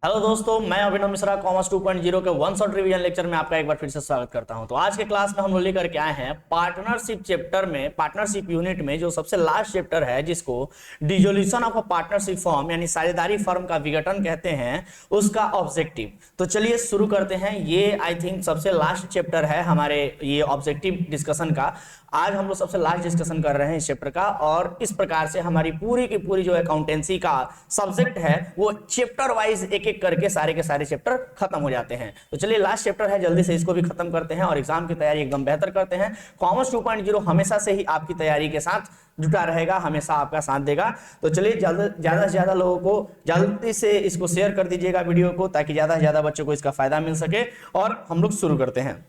Hello दोस्तों, मैं अभिनव Mishra commerce 2.0 के वन शॉट रिवीजन लेक्चर में आपका एक बार फिर से स्वागत करता हूं। तो आज के क्लास में हम लोग लेकर के आए हैं पार्टनरशिप चैप्टर में, पार्टनरशिप यूनिट में जो सबसे लास्ट चैप्टर है जिसको dissolution of a partnership firm यानी साझेदारी फर्म का विघटन कहते हैं, उसका ऑब्जेक्टिव। तो चलिए शुरू करते हैं। ये आई थिंक सबसे लास्ट चैप्टर है हमारे ये ऑब्जेक्टिव डिस्कशन का। आज हम लोग सबसे लास्ट डिस्कशन कर रहे हैं इस चैप्टर का, और इस प्रकार से हमारी पूरी की पूरी जो अकाउंटेंसी का सब्जेक्ट है वो चैप्टर वाइज एक एक करके सारे के सारे चैप्टर खत्म हो जाते हैं। तो चलिए लास्ट चैप्टर है, जल्दी से इसको भी खत्म करते हैं और एग्जाम की तैयारी एकदम बेहतर करते हैं। कॉमर्स 2.0 हमेशा से ही आपकी तैयारी के साथ जुटा रहेगा, हमेशा आपका साथ देगा। तो चलिए ज्यादा से ज्यादा लोगों को जल्दी से इसको शेयर कर दीजिएगा वीडियो को, ताकि ज्यादा से ज्यादा बच्चों को इसका फायदा मिल सके। और हम लोग शुरू करते हैं।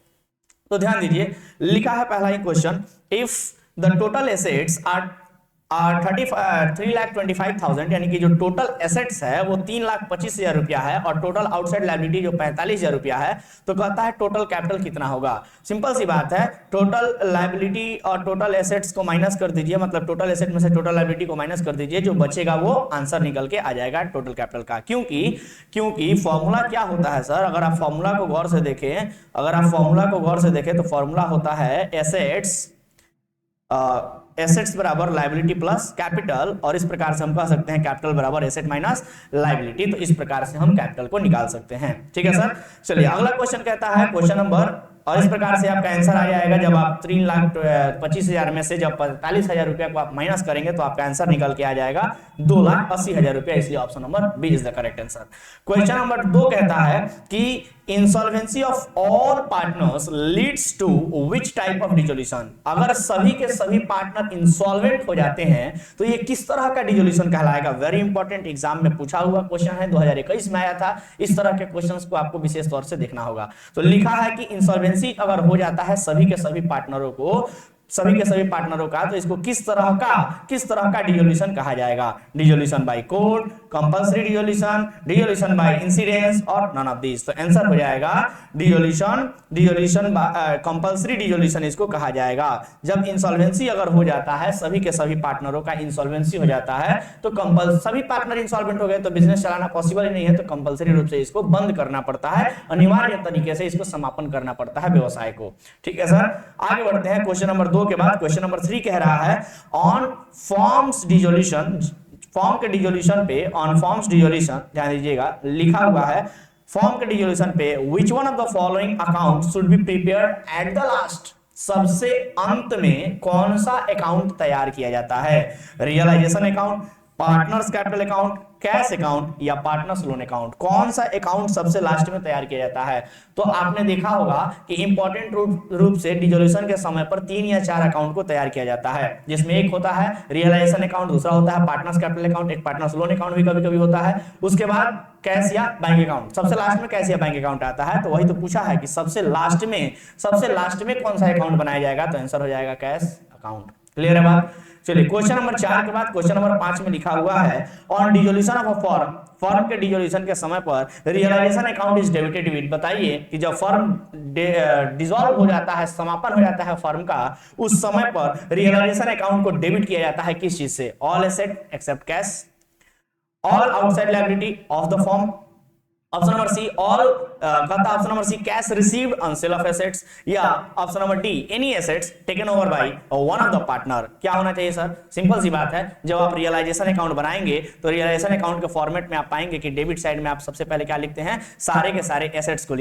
तो ध्यान दीजिए, लिखा है पहला ही question, if the total assets are 3,25,000 यानी कि जो टोटल एसेट्स है वो 3,25,000 रुपया है और टोटल आउटसाइड लायबिलिटी जो 45,000 रुपया है, तो कहता है टोटल कैपिटल कितना होगा। सिंपल सी बात है, टोटल लायबिलिटी और टोटल एसेट्स को माइनस कर दीजिए, मतलब टोटल एसेट में से टोटल लायबिलिटी को माइनस कर दीजिए, जो बचेगा वो आंसर निकल के आ जाएगा टोटल कैपिटल का। क्योंकि फॉर्मूला क्या होता है सर, अगर आप फॉर्मूला को गौर से देखें, तो फॉर्मूला होता है एसेट्स बराबर लायबिलिटी प्लस कैपिटल, और इस प्रकार से हम कह सकते हैं कैपिटल बराबर एसेट माइनस लायबिलिटी। तो इस प्रकार से हम कैपिटल को निकाल सकते हैं। ठीक है सर। चलिए अगला क्वेश्चन कहता है, क्वेश्चन नंबर, और इस प्रकार से आपका आंसर आ जाएगा। जब आप 3,25,000 में से जब 45,000 रुपया को आप माइनस करेंगे तो आपका आंसर निकल के आ जाएगा 2,80,000 रुपया, इसलिए option number B is the correct answer. Question number 2 कहता है कि insolvency of all partners leads to which type of dissolution. अगर सभी के सभी पार्टनर इंसॉल्वेंट हो जाते हैं तो ये किस तरह का डिसोल्यूशन कहलाएगा। वेरी इंपॉर्टेंट, एग्जाम में पूछा हुआ क्वेश्चन है, 2021 में आया था। इस तरह के क्वेश्चंस को आपको विशेष तौर से देखना होगा। तो लिखा है कि इंसॉल्वेंसी अगर हो जाता है सभी के सभी पार्टनरों का, तो इसको किस तरह का डिसोल्यूशन कहा जाएगा। Dissolution by court, compulsory dissolution by incidence, और नन ऑफ दिस। तो आंसर हो जाएगा डिसोल्यूशन कंपल्सरी डिसोल्यूशन इसको कहा जाएगा। जब इंसॉल्वेंसी अगर हो जाता है, सभी के सभी पार्टनरों का इंसॉल्वेंसी हो जाता है, तो सभी पार्टनर इंसॉल्वेंट हो गए तो बिजनेस चलाना पॉसिबल ही नहीं है, तो कंपल्सरी रूप से इसको बंद करना पड़ता है, अनिवार्य तरीके से इसको समापन करना पड़ता है व्यवसाय को। ठीक है सर, आगे बढ़ते हैं। क्वेश्चन नंबर 2 के बाद क्वेश्चन नंबर 3 कह रहा है, ऑन फॉर्म्स डिसोल्यूशन, फॉर्म के डिसोल्यूशन पे, ऑन फॉर्म्स डिसोल्यूशन, ध्यान दीजिएगा लिखा हुआ है फॉर्म के डिसोल्यूशन पे, which one of the following account should be prepared at the last. सबसे अंत में कौन सा अकाउंट तैयार किया जाता है। Realisation account, partners capital account, cash account, या पार्टनर्स लोन अकाउंट। कौन सा अकाउंट सबसे लास्ट में तैयार किया जाता है। तो आपने देखा होगा कि इंपॉर्टेंट रूप से डिसोल्यूशन के समय पर 3 या 4 अकाउंट को तैयार किया जाता है, जिसमें एक होता है रियलाइजेशन अकाउंट, दूसरा होता है पार्टनर्स कैपिटल अकाउंट, एक पार्टनर्स लोन अकाउंट भी कभी कभी होता है, उसके बाद कैश या बैंक अकाउंट। सबसे लास्ट में कैश या बैंक अकाउंट आता है। तो वही तो पूछा है कि सबसे लास्ट में कौन सा अकाउंट बनाया जाएगा, तो आंसर हो जाएगा कैश अकाउंट। क्लियर है बात। चलिए क्वेश्चन नंबर 4 के बाद क्वेश्चन नंबर 5 में लिखा हुआ है, on dissolution of a firm के डिसोल्यूशन के समय पर realisation account is debited with. बताइए कि जब फर्म डिसॉल्व हो जाता है, समापन हो जाता है फर्म का, उस समय पर रियलाइजेशन अकाउंट को डेबिट किया जाता है किस चीज से। All asset except cash, all outside liability of the firm, option number C all, option number C cash received on sale of assets, या option number D any assets taken over by one of the partner. क्या होना चाहिए sir, simple सी बात है, जब आप realisation account बनाएंगे तो रियलाइजेशन अकाउंट के फॉर्मेट में आप पाएंगे कि डेबिट साइड में आप सबसे पहले क्या लिखते हैं, सारे के सारे एसेट्स को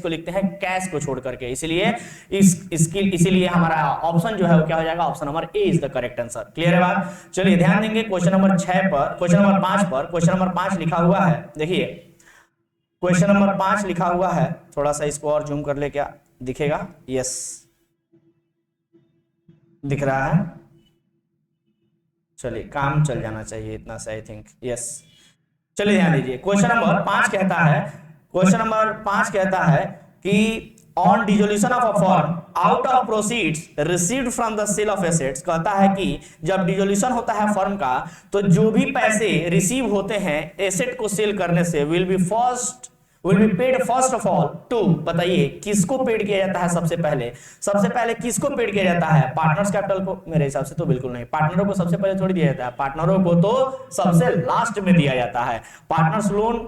लिखते हैं, कैश को छोड़ करके। इसीलिए हमारा ऑप्शन जो है वो क्या हो जाएगा, option number A is the correct answer. Clear है बात। चलिए ध्यान देंगे क्वेश्चन नंबर 5 क्वेश्चन नंबर 5 लिखा हुआ है। देखिए क्वेश्चन नंबर 5 लिखा हुआ है, थोड़ा सा इसको और जूम कर ले, क्या दिखेगा, यस दिख रहा है। चलिए काम चल जाना चाहिए इतना से, आई थिंक यस। चलिए ध्यान दीजिए, क्वेश्चन नंबर 5 कहता है कि on dissolution of a firm out of proceeds received from the sale of assets. कहता है कि जब डिसोल्यूशन होता है फर्म का, तो जो भी पैसे रिसीव होते हैं एसेट को सेल करने से, will be first will be paid first of all to, बताइए किसको पेड किया जाता है सबसे पहले किसको पेड किया जाता है? पार्टनर्स कैपिटल को? मेरे हिसाब से तो बिल्कुल नहीं, पार्टनरों को सबसे पहले थोड़ी दिया जाता है, पार्टनरों को तो सबसे लास्ट में दिया जाता है। पार्टनर्स लोन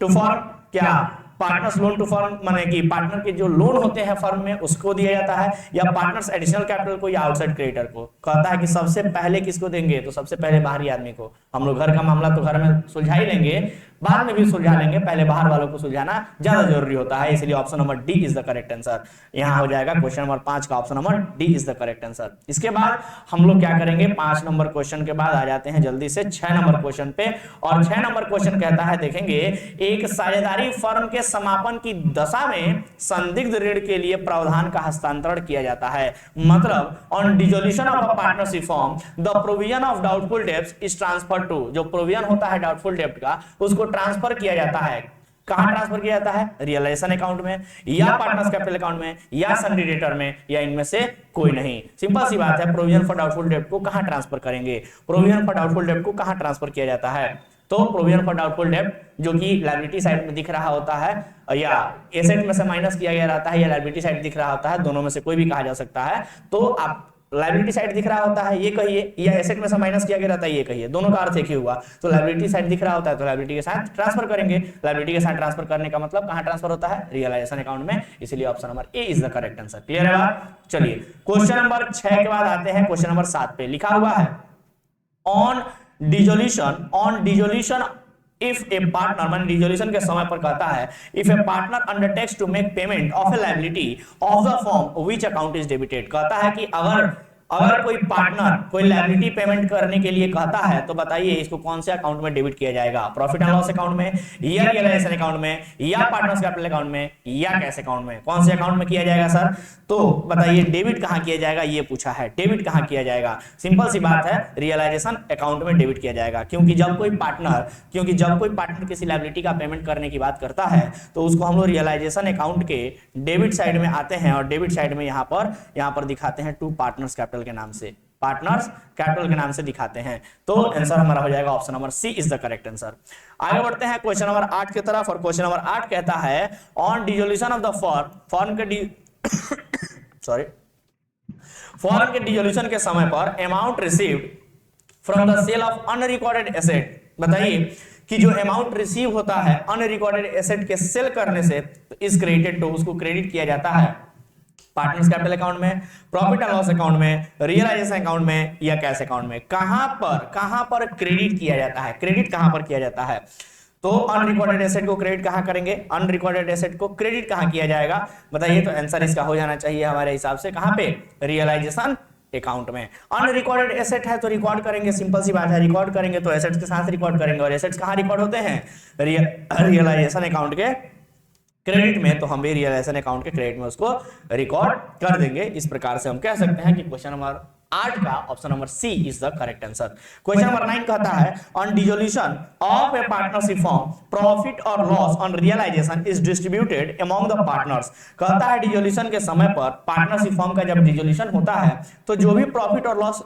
टू फर्म, क्या पार्टनर्स लोन टू फर्म माने कि पार्टनर के जो लोन होते हैं फर्म में उसको दिया जाता है, या पार्टनर्स एडिशनल कैपिटल को, या आउटसाइड क्रेडिटर को। कहता है कि सबसे पहले किसको देंगे, तो सबसे पहले बाहरी आदमी को। हम लोग घर का मामला तो घर में सुलझा ही लेंगे, बाद में भी सुलझा लेंगे, पहले बाहर वालों को सुलझाना ज्यादा जरूरी होता है, इसलिए option number D is the correct answer. यहां हो जाएगा क्वेश्चन नंबर 5 का option number D is the correct answer. इसके बाद हम लोग क्या करेंगे, 5 नंबर क्वेश्चन के बाद आ जाते हैं जल्दी से 6 नंबर क्वेश्चन पे। और 6 नंबर क्वेश्चन कहता है, देखेंगे, एक साझेदारी फर्म के समापन की दशा में संदिग्ध ऋण के लिए प्रावधान का हस्तांतरण किया जाता है। मतलब on dissolution of a partnership firm the provision of doubtful debts is transfer to, जो प्रोविजन होता है डाउटफुल डेब्ट का उसको ट्रांसफर किया जाता है। कहां ट्रांसफर किया जाता है? रियलाइजेशन अकाउंट में, या पार्टनर्स कैपिटल अकाउंट में, या सन्डी डेटर में, या इनमें से कोई नहीं। सिंपल सी बात है, प्रोविजन फॉर डाउटफुल डेब्ट को कहां ट्रांसफर करेंगे? प्रोविजन फॉर डाउटफुल डेब्ट को कहां ट्रांसफर किया जाता है? तो प्रोविजन फॉर डाउटफुल डेब्ट जो कि लायबिलिटी साइड में दिख रहा होता है, या एसेट में से माइनस किया गया रहता है, या लायबिलिटी साइड दिख रहा होता है, दोनों में से कोई भी कहा जा सकता है। तो आप लायबिलिटी साइड दिख रहा होता है ये कहिए, या एसेट में से माइनस किया गया रहता है ये कहिए, दोनों का अर्थ एक ही हुआ। तो लायबिलिटी साइड दिख रहा होता है तो लायबिलिटी के साथ ट्रांसफर करेंगे। लायबिलिटी के साथ ट्रांसफर करने का मतलब कहां ट्रांसफर होता है? रियलाइजेशन अकाउंट में, इसलिए option number A is the correct answer. Clear है बात? चलिए क्वेश्चन नंबर 6 के बाद आते हैं क्वेश्चन नंबर 7 पे। लिखा हुआ है on dissolution if a partner, मान डिसोल्यूशन के समय पर कहता है, if a partner undertakes to make payment of a liability of the firm which account is debited. कहता है कि अगर कोई पार्टनर कोई लायबिलिटी पेमेंट करने के लिए कहता है तो बताइए इसको कौन से अकाउंट में डेबिट किया जाएगा? प्रॉफिट एंड लॉस अकाउंट में, या रियलाइजेशन अकाउंट में, या पार्टनर्स कैपिटल अकाउंट में, या कैश अकाउंट में? कौन से अकाउंट में किया जाएगा सर? तो बताइए डेबिट कहां किया जाएगा, ये पूछा है, डेबिट कहां किया जाएगा? सिंपल सी बात है, रियलाइजेशन अकाउंट में डेबिट किया जाएगा। क्योंकि जब कोई पार्टनर किसी लायबिलिटी का पेमेंट करने की बात करता है तो उसको हम लोग रियलाइजेशन अकाउंट के डेबिट साइड में आते हैं, और डेबिट साइड में यहां पर दिखाते हैं टू पार्टनर्स कैपिटल के नाम से, पार्टनर्स कैपिटल के नाम से दिखाते हैं। तो आंसर हमारा हो जाएगा option number C is the correct answer. आगे बढ़ते हैं क्वेश्चन नंबर 8 की तरफ, और क्वेश्चन नंबर 8 कहता है on dissolution of the firm के डिसोल्यूशन के समय पर amount received from the sale of unrecorded asset. बताइए कि जो अमाउंट रिसीव होता है अनरिकॉर्डेड एसेट के सेल करने से, तो इज क्रेडिटेड टू, उसको क्रेडिट किया जाता है पार्टनर्स कैपिटल अकाउंट में, प्रॉफिट एंड लॉस अकाउंट में, रियलाइजेशन अकाउंट में, या कैश अकाउंट में? कहां पर क्रेडिट किया जाता है? क्रेडिट कहां पर किया जाता है? तो अनरिकॉर्डेड एसेट को क्रेडिट कहां करेंगे? अनरिकॉर्डेड एसेट को क्रेडिट कहां किया जाएगा? बताइए। तो आंसर इसका हो जाना चाहिए हमारे हिसाब से कहां पे? रियलाइजेशन अकाउंट में। अनरिकॉर्डेड एसेट है तो रिकॉर्ड करेंगे, सिंपल सी बात है, रिकॉर्ड करेंगे तो एसेट्स के साथ रिकॉर्ड करेंगे, और एसेट्स कहां रिकॉर्ड होते हैं? रियलाइजेशन अकाउंट के क्रेडिट में, तो हम भी रियलाइजेशन अकाउंट के क्रेडिट में उसको रिकॉर्ड कर देंगे। इस प्रकार से हम कह सकते हैं कि क्वेश्चन नंबर 8 का option number C is the correct answer. Question number 9 कहता है on dissolution of a partnership firm profit और loss on realisation is distributed among the partners. कहता है डिसोल्यूशन के समय पर पार्टनरशिप फर्म का जब डिसोल्यूशन होता है तो जो भी प्रॉफिट और लॉस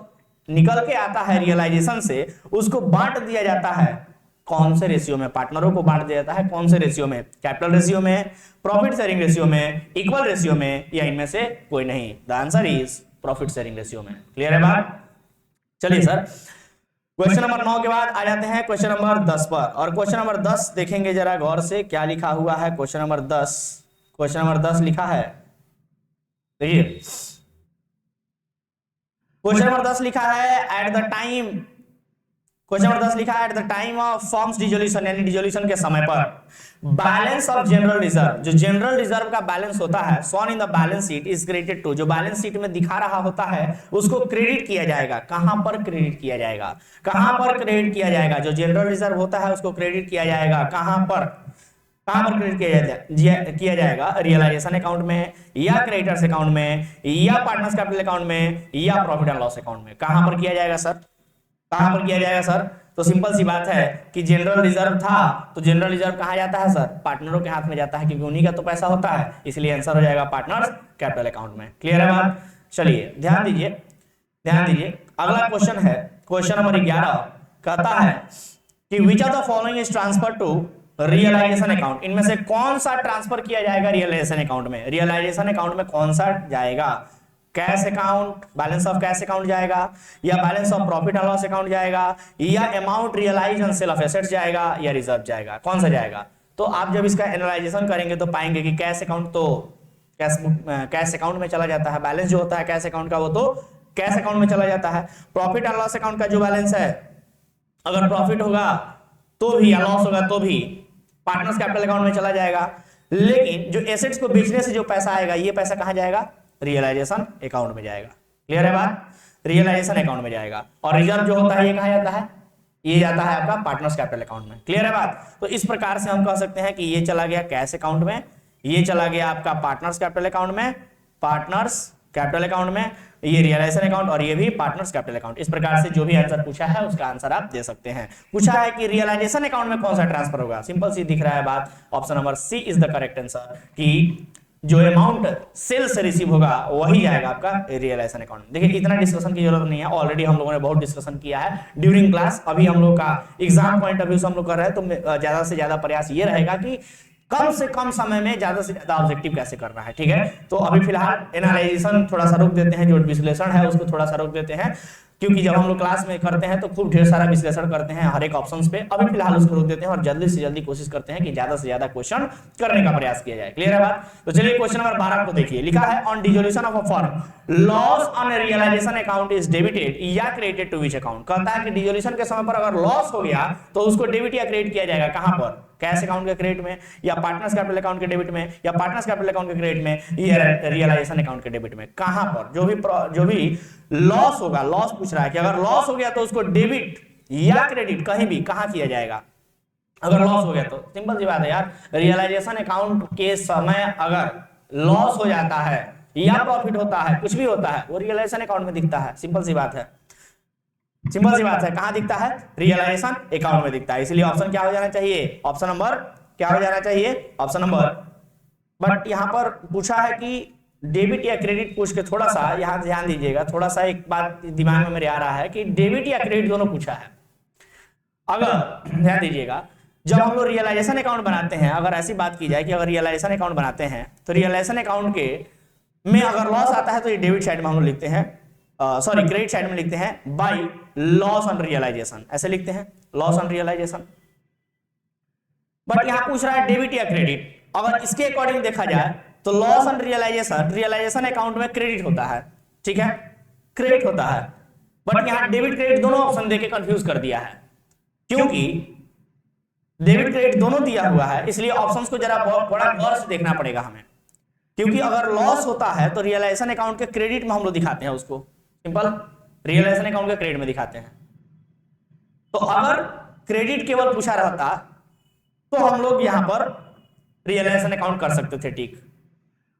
निकल के आता है रियलाइजेशन से, उसको बांट दिया जाता है। कौन से रेशियो में? पार्टनरों को बांट दिया जाता है। कौन से रेशियो में? कैपिटल रेशियो में, प्रॉफिट शेयरिंग रेशियो में, इक्वल रेशियो में, या इनमें से कोई नहीं? The answer is profit sharing ratio में। क्लियर है बात? चलिए सर, क्वेश्चन नंबर 9 के बाद आ जाते हैं क्वेश्चन नंबर 10 पर, और क्वेश्चन नंबर 10 देखेंगे जरा गौर से क्या लिखा हुआ है। क्वेश्चन नंबर 10 लिखा है, देखिए क्वेश्चन नंबर 10 लिखा है at the time, question number 10 लिखा है at the time of firm's dissolution, यानी डिसोल्यूशन के समय पर बैलेंस ऑफ जनरल रिजर्व, जो जनरल रिजर्व का बैलेंस होता है shown in the balance sheet is credited to, जो बैलेंस शीट में दिखा रहा होता है उसको क्रेडिट किया जाएगा। कहां पर क्रेडिट किया जाएगा? कहां पर क्रेडिट किया जाएगा? जो जनरल रिजर्व होता है उसको क्रेडिट किया जाएगा। कहां पर क्रेडिट किया जाएगा? रियलाइजेशन अकाउंट में, या क्रेडिटर्स अकाउंट में, या पार्टनर्स कैपिटल अकाउंट में, या प्रॉफिट एंड लॉस अकाउंट में? कहां पर किया जाएगा सर? कहां पर किया जाएगा सर? तो सिंपल सी बात है कि जनरल रिजर्व था तो जनरल रिजर्व कहां जाता है सर? पार्टनरों के हाथ में जाता है, क्योंकि उन्हीं का तो पैसा होता है, इसलिए आंसर हो जाएगा पार्टनर्स कैपिटल अकाउंट में। क्लियर है बात? चलिए ध्यान दीजिए अगला क्वेश्चन है क्वेश्चन नंबर 11, कहता है कि which of the following is transfer to realisation account, इनमें से कौन सा ट्रांसफर किया जाएगा रियलाइजेशन अकाउंट में? रियलाइजेशन अकाउंट में कौन सा जाएगा? Cash account, balance of cash account जाएगा, या balance of profit and loss account जाएगा, या amount realise on sale of assets जाएगा, या रिजर्व जाएगा? कौन सा जाएगा? तो आप जब इसका एनालाइजेशन करेंगे तो पाएंगे कि कैश अकाउंट तो कैश अकाउंट में चला जाता है, बैलेंस जो होता है कैश अकाउंट का वो तो कैश अकाउंट में चला जाता है। प्रॉफिट एंड लॉस अकाउंट का जो बैलेंस है, अगर प्रॉफिट होगा तो भी या लॉस होगा तो भी पार्टनर्स कैपिटल अकाउंट में चला जाएगा, लेकिन जो एसेट्स को बेचने से जो पैसा आएगा ये पैसा कहां जाएगा? रियलाइजेशन अकाउंट में जाएगा। क्लियर है बात? रियलाइजेशन अकाउंट में जाएगा। और रिजर्व जो होता है ये कहां जाता है? ये जाता है आपका पार्टनर्स कैपिटल अकाउंट में। क्लियर है बात? तो इस प्रकार से हम कह सकते हैं कि ये चला गया कैश अकाउंट में, ये चला गया आपका पार्टनर्स कैपिटल अकाउंट में, पार्टनर्स कैपिटल अकाउंट में, ये रियलाइजेशन अकाउंट और ये भी पार्टनर्स कैपिटल अकाउंट। इस प्रकार से जो भी आंसर पूछा है उसका आंसर आप दे सकते हैं। पूछा है कि रियलाइजेशन अकाउंट में कौन सा ट्रांसफर होगा? सिंपल सी दिख रहा है बात, option number C is the correct answer, कि जो अमाउंट सेल से रिसीव होगा वही जाएगा आपका रियलाइजेशन अकाउंट में। देखिए इतना डिस्कशन की जरूरत नहीं है, ऑलरेडी हम लोगों ने बहुत डिस्कशन किया है ड्यूरिंग क्लास। अभी हम लोग का एग्जाम पॉइंट ऑफ व्यू से हम लोग कर रहे हैं, तो ज्यादा से ज्यादा प्रयास ये रहेगा कि कम से कम समय में ज्यादा से ज्यादा ऑब्जेक्टिव कैसे करना है। ठीक है, तो अभी फिलहाल एनालाइजेशन थोड़ा सा रोक देते हैं, जो विश्लेषण है उसको थोड़ा सा रोक देते हैं, क्योंकि जब हम लोग क्लास में करते हैं तो खूब ढेर सारा विश्लेषण करते हैं हर एक ऑप्शंस पे। अभी फिलहाल उसको रोक देते हैं और जल्दी से जल्दी कोशिश करते हैं कि ज्यादा से ज्यादा क्वेश्चन करने का प्रयास किया जाए। क्लियर है बात? तो चलिए क्वेश्चन नंबर 12 को देखिए। लिखा है on dissolution of a firm loss on realisation account is debited या क्रेडिटेड टू विच अकाउंट? कहता है कि डिसोल्यूशन के समय पर अगर लॉस हो गया तो उसको डेबिट या क्रेडिट किया जाएगा कहां पर? कैश अकाउंट के क्रेडिट में, या पार्टनर्स कैपिटल अकाउंट के डेबिट में, या पार्टनर्स कैपिटल अकाउंट के क्रेडिट में, या रियलाइजेशन अकाउंट के डेबिट में? कहां पर? जो भी लॉस होगा, लॉस पूछ रहा है कि अगर लॉस हो गया तो उसको डेबिट या क्रेडिट कहीं भी कहां किया जाएगा? अगर लॉस हो गया तो सिंपल सी बात है यार, रियलाइजेशन अकाउंट के समय अगर लॉस हो जाता है या प्रॉफिट होता है, कुछ भी होता है, वो रियलाइजेशन अकाउंट में दिखता है। सिंपल सी बात है, सिंपल सी बात है। कहां दिखता है? रियलाइजेशन अकाउंट में दिखता है। इसलिए ऑप्शन क्या हो जाना चाहिए? ऑप्शन नंबर क्या हो जाना चाहिए? Option number. बट यहां पर पूछा है कि डेबिट या क्रेडिट पूछ के थोड़ा सा यहां ध्यान दीजिएगा, थोड़ा सा एक बात दिमाग में मेरे आ रहा है कि डेबिट या क्रेडिट दोनों पूछा है। अगर ध्यान दीजिएगा, जब हम लोग रियलाइजेशन अकाउंट बनाते हैं, अगर ऐसी बात की जाए कि अगर रियलाइजेशन अकाउंट बनाते हैं तो रियलाइजेशन अकाउंट के में अगर लॉस आता है तो ये डेबिट साइड में हम लोग लिखते हैं, सॉरी क्रेडिट साइड में लिखते हैं बाय लॉस ऑन रियलाइजेशन, ऐसे लिखते हैं लॉस ऑन रियलाइजेशन। बट यहां पूछ रहा है डेबिट या क्रेडिट। अगर इसके अकॉर्डिंग देखा जाए तो loss on realisation realisation account में क्रेडिट होता है, ठीक है, क्रेडिट होता है। बट यहां डेबिट क्रेडिट दोनों ऑप्शन देके कंफ्यूज कर दिया है, क्योंकि डेबिट क्रेडिट दोनों दिया हुआ है, इसलिए ऑप्शंस को जरा बड़ा गौर से देखना पड़ेगा हमें। क्योंकि अगर लॉस होता है तो रियलाइजेशन अकाउंट के क्रेडिट में हम लोग दिखाते हैं उसको, सिंपल रियलाइजेशन अकाउंट के क्रेडिट में दिखाते हैं। तो अगर क्रेडिट केवल पूछा रहता तो हम लोग यहां पर रियलाइजेशन अकाउंट कर सकते थे, ठीक।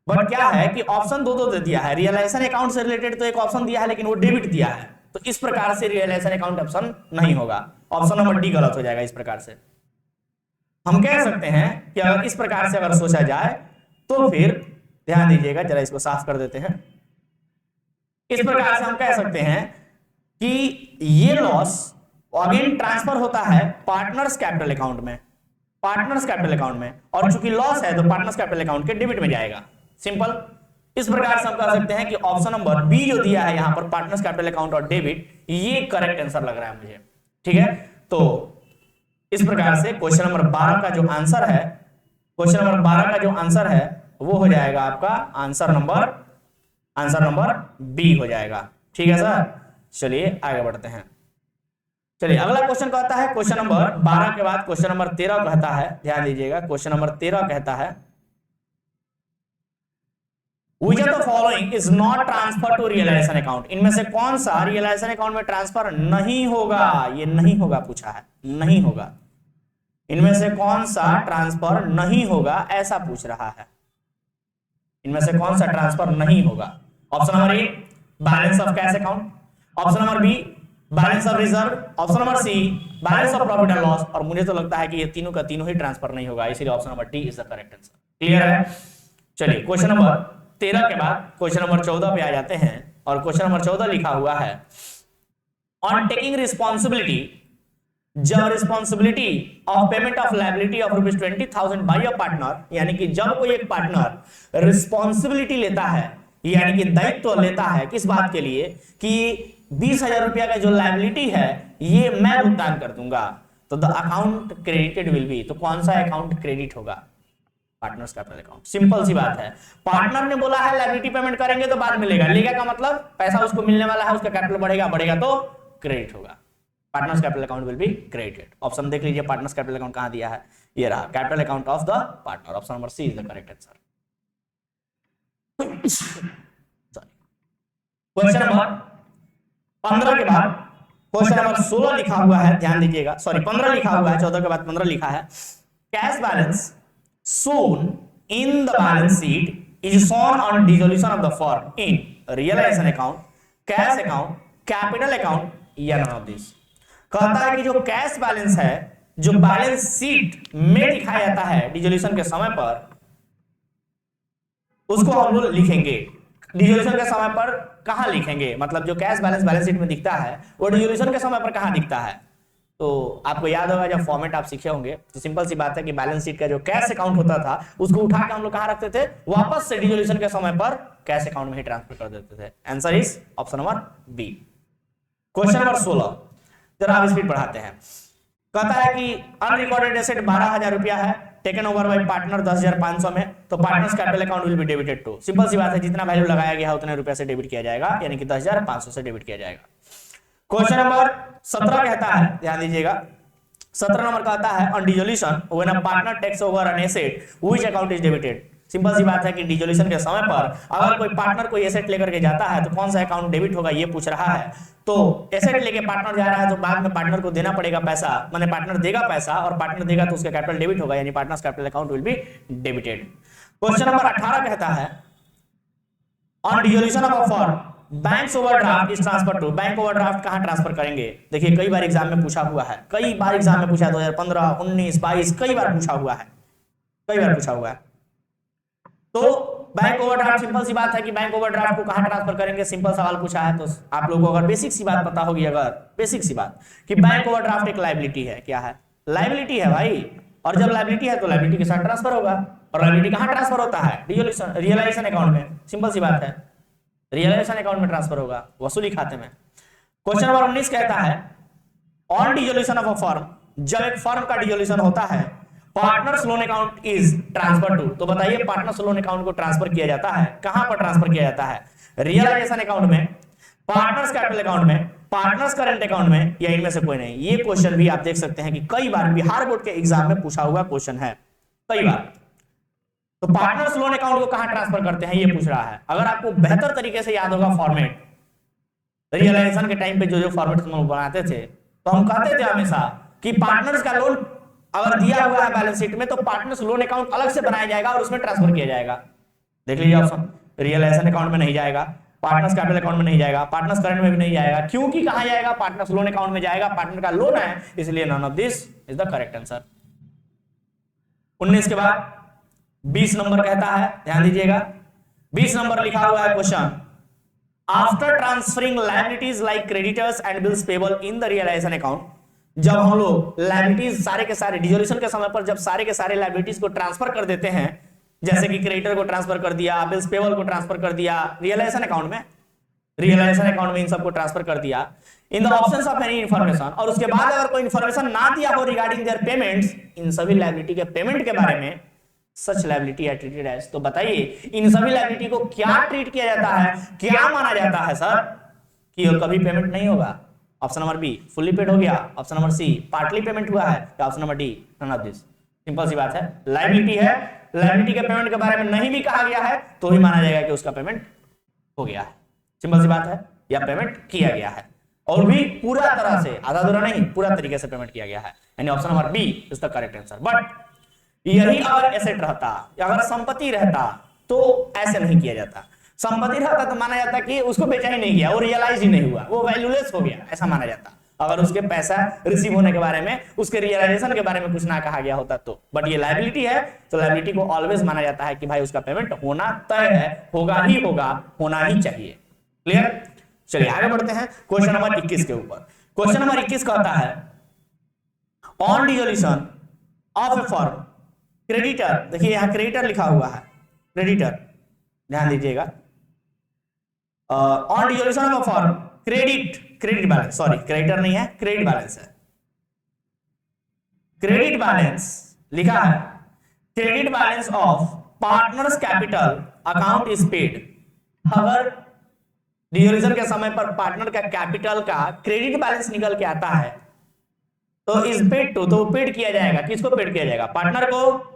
बट क्या है कि ऑप्शन दो दे दिया है, रियलाइजेशन अकाउंट से रिलेटेड तो एक ऑप्शन दिया है लेकिन वो डेबिट दिया है, तो इस प्रकार से रियलाइजेशन अकाउंट ऑप्शन नहीं होगा, ऑप्शन नंबर डी गलत हो जाएगा। इस प्रकार से हम कह सकते हैं कि अगर इस प्रकार से अगर सोचा जाए तो फिर ध्यान दीजिएगा, जरा इसको साफ कर देते हैं। इस प्रकार से हम कह सकते हैं कि ये लॉस अगेन ट्रांसफर होता है पार्टनर्स कैपिटल अकाउंट में, पार्टनर्स कैपिटल अकाउंट में, और चूंकि लॉस है तो पार्टनर्स कैपिटल अकाउंट के डेबिट में जाएगा, सिंपल। इस प्रकार से हम कह सकते हैं कि ऑप्शन नंबर बी जो दिया है यहां पर पार्टनर्स कैपिटल अकाउंट और डेबिट, ये करेक्ट आंसर लग रहा है मुझे, ठीक है। तो इस प्रकार से क्वेश्चन नंबर 12 का जो आंसर है, क्वेश्चन नंबर 12 का जो आंसर है वो हो जाएगा आपका आंसर नंबर बी हो जाएगा, ठीक है सर। चलिए आगे बढ़ते हैं। चलिए अगला क्वेश्चन कहता है, क्वेश्चन नंबर 12 के बाद क्वेश्चन नंबर 13 कहता है, ध्यान दीजिएगा, क्वेश्चन नंबर 13 कहता है Which of the following is not transfer to realization account? इनमें से कौन सा रियलाइजेशन अकाउंट में ट्रांसफर नहीं होगा? ये नहीं होगा पूछा है, नहीं होगा। इनमें से कौन सा ट्रांसफर नहीं होगा ऐसा पूछ रहा है, इनमें से कौन सा ट्रांसफर नहीं होगा? Option number A balance of cash account, option number B balance of reserve, option number C balance of profit and loss, और मुझे तो लगता है कि ये तीनों का तीनों ही ट्रांसफर नहीं होगा, इसलिए option number D is the correct answer. Clear है? चलिए क्वेश्चन नंबर 13 के बाद क्वेश्चन नंबर 14 पे आ जाते हैं, और क्वेश्चन नंबर 14 लिखा हुआ है ऑन टेकिंग रिस्पॉन्सिबिलिटी जब responsibility of payment of liability of ₹20,000 by a partner, यानी कि जब कोई एक पार्टनर रिस्पॉन्सिबिलिटी लेता है, यानी कि दायित्व लेता है किस बात के लिए कि 20,000 रुपया का जो लायबिलिटी है ये मैं भुगतान कर दूंगा, तो the account credited will be, तो कौन सा अकाउंट क्रेडिट होगा? Partners capital account. सिंपल सी बात है, पार्टनर ने बोला है लायबिलिटी पेमेंट करेंगे तो बाद मिलेगा, लेगा का मतलब पैसा उसको मिलने वाला है, उसका कैपिटल बढ़ेगा, बढ़ेगा तो क्रेडिट होगा। Partners capital account will be credited. Option देख लीजिए, पार्टनर्स कैपिटल अकाउंट कहां दिया है, ये रहा, capital account of the partner. Option number C is the correct answer. Question number 15 के बाद क्वेश्चन नंबर 16 लिखा हुआ है, ध्यान दीजिएगा, सॉरी 15 लिखा हुआ है, 14 के बाद 15 लिखा है। Cash balance shown in the balance sheet is shown on dissolution of the firm in realization account, cash account, capital account या none of this। कहता है कि जो कैश बैलेंस है, जो बैलेंस शीट में दिखाया जाता है डिसोल्यूशन के समय पर, उसको हम लोग लिखेंगे। डिसोल्यूशन के समय पर कहां लिखेंगे, मतलब जो कैश बैलेंस बैलेंस शीट में दिखता है वो डिसोल्यूशन के समय पर कहां दिखता है? तो आपको याद होगा जब फॉर्मेट आप सीखे होंगे तो सिंपल सी बात है कि बैलेंस शीट का जो कैश अकाउंट होता था उसको उठा के हम लोग कहां रखते थे, वापस से डिसोल्यूशन के समय पर कैश अकाउंट में ही ट्रांसफर कर देते थे। Answer is option number B. Question number 16 जरा आप स्पीड बढ़ाते हैं। कहता है कि अनरिकॉर्डेड एसेट 12,000 रुपया है, टेकन ओवर बाय पार्टनर 10,500 में, तो partners capital account will be debited to. Simple सी बात है, जितना वैल्यू लगाया गया है उतने रुपए से डेबिट किया जाएगा, यानी कि 10,500 से डेबिट किया जाएगा। क्वेश्चन नंबर 17 कहता है, ध्यान दीजिएगा, 17 नंबर कहता है on dissolution when a partner takes over an asset which account is debited. Simple सी बात है कि डिसोल्यूशन के समय पर अगर कोई पार्टनर कोई एसेट लेकर के जाता है तो कौन सा अकाउंट डेबिट होगा ये पूछ रहा है। तो एसेट लेके पार्टनर जा रहा है तो बाद में पार्टनर को देना पड़ेगा पैसा, माने पार्टनर देगा पैसा और पार्टनर देगा तो उसका कैपिटल डेबिट होगा, यानी partners capital account will be debited. Question number 18 कहता है on dissolution of a firm bank overdraft is transfer to. Bank overdraft कहां ट्रांसफर करेंगे? देखिए कई बार एग्जाम में पूछा हुआ है, कई बार एग्जाम में पूछा, 2015, 19, 22 कई बार पूछा हुआ है, कई बार पूछा हुआ है। तो बैंक ओवरड्राफ्ट सिंपल सी बात है कि बैंक ओवरड्राफ्ट को कहां ट्रांसफर करेंगे, सिंपल सवाल पूछा है। तो आप लोगों को अगर बेसिक सी बात पता होगी, अगर बेसिक सी बात कि बैंक ओवरड्राफ्ट एक लायबिलिटी है, क्या है? लायबिलिटी है भाई, और जब लायबिलिटी है तो लायबिलिटी के साथ ट्रांसफर होगा, और लायबिलिटी कहां ट्रांसफर होता है? रियलाइजेशन अकाउंट में। सिंपल सी बात है, रियलाइजेशन अकाउंट में ट्रांसफर होगा, वसूली खाते में। क्वेश्चन नंबर 19 कहता है on dissolution of a firm, जब एक फर्म का डिसोल्यूशन होता है partners loan account is transfer to. तो बताइए पार्टनर्स लोन अकाउंट को ट्रांसफर किया जाता है, कहां पर ट्रांसफर किया जाता है? रियलाइजेशन अकाउंट में, पार्टनर्स कैपिटल अकाउंट में, पार्टनर्स करंट अकाउंट में, या इनमें से कोई नहीं। ये क्वेश्चन भी आप देख सकते हैं कि कई बार बिहार बोर्ड के एग्जाम में पूछा हुआ क्वेश्चन है, कई बार। तो पार्टनर्स लोन अकाउंट को कहां ट्रांसफर करते हैं ये पूछ रहा है। अगर आपको बेहतर तरीके से याद होगा फॉर्मेट, रियलाइजेशन के टाइम पे जो फॉर्मेट हम बनाते थे तो हम कहते थे हमेशा कि पार्टनर्स का लोन अगर दिया हुआ है बैलेंस शीट में तो पार्टनर्स लोन अकाउंट अलग से बनाया जाएगा और उसमें ट्रांसफर किया जाएगा। देख लीजिए ऑप्शन, रियलाइजेशन अकाउंट में नहीं जाएगा, पार्टनर्स कैपिटल अकाउंट में नहीं जाएगा, पार्टनर्स करंट में भी नहीं जाएगा, क्योंकि कहां जाएगा? पार्टनर्स लोन अकाउंट में जाएगा, पार्टनर का लोन है, इसलिए none of this is the correct answer. 19 के बाद 20 नंबर कहता है, ध्यान दीजिएगा, 20 नंबर लिखा हुआ है question, after transferring liabilities like creditors and bills payable in the realisation account. जब हम लोग लायबिलिटीज सारे के सारे डिसोल्यूशन के समय पर जब सारे के सारे लायबिलिटीज को ट्रांसफर कर देते हैं, जैसे कि क्रेडिटर को ट्रांसफर कर दिया, बिल्स पेबल को ट्रांसफर कर दिया रियलाइजेशन अकाउंट में, रियलाइजेशन अकाउंट में इन सबको ट्रांसफर कर दिया in the options of any information, और उसके बाद अगर कोई इंफॉर्मेशन ना दिया हो रिगार्डिंग देयर पेमेंट्स, इन सभी लायबिलिटी के पेमेंट के बारे में, सच लायबिलिटी आर ट्रीटेड एज। तो बताइए इन सभी लायबिलिटी को क्या ट्रीट किया जाता है, क्या माना जाता है सर कि कभी पेमेंट नहीं होगा? Option number B fully paid हो गया, option number C partly payment हुआ है, या option number D none of this. Simple सी बात है, लायबिलिटी है, लायबिलिटी के पेमेंट के बारे में नहीं भी कहा गया है तो ही माना जाएगा कि उसका पेमेंट हो गया है। सिंपल सी बात है, या पेमेंट किया गया है, और भी पूरा तरह से, आधा अधूरा नहीं, पूरा तरीके से पेमेंट किया गया है, यानी option number B is the correct answer. But यही अगर एसेट रहता, अगर संपत्ति रहता तो ऐसे नहीं किया जाता। संपत्ति रहता तो माना जाता कि उसको बेचा ही नहीं गया, वो रियलाइज ही नहीं हुआ, वो वैल्यूलेस हो गया, ऐसा माना जाता। अगर उसके पैसा रिसीव होने के बारे में, उसके रियलाइजेशन के बारे में कुछ ना कहा गया होता तो। बट ये लायबिलिटी है तो लायबिलिटी को ऑलवेज माना जाता है कि भाई उसका पेमेंट होना तय है, होगा ही होगा, होना ही चाहिए। क्लियर? चलिए आगे बढ़ते हैं क्वेश्चन नंबर 21 के ऊपर। क्वेश्चन नंबर 21 कहता है on dissolution of a firm creditor, देखिए यहां क्रेडिटर लिखा हुआ है, क्रेडिटर ध्यान दीजिएगा, on dissolution of a firm credit balance, sorry creditor नहीं है, क्रेडिट बैलेंस है, क्रेडिट बैलेंस लिखा है, credit balance of partners capital account is paid. अगर डिसोल्यूशन के समय पर पार्टनर का कैपिटल का क्रेडिट बैलेंस निकल के आता है तो इज पेड टू, तो पेड किया जाएगा, किसको पेड किया जाएगा, पार्टनर को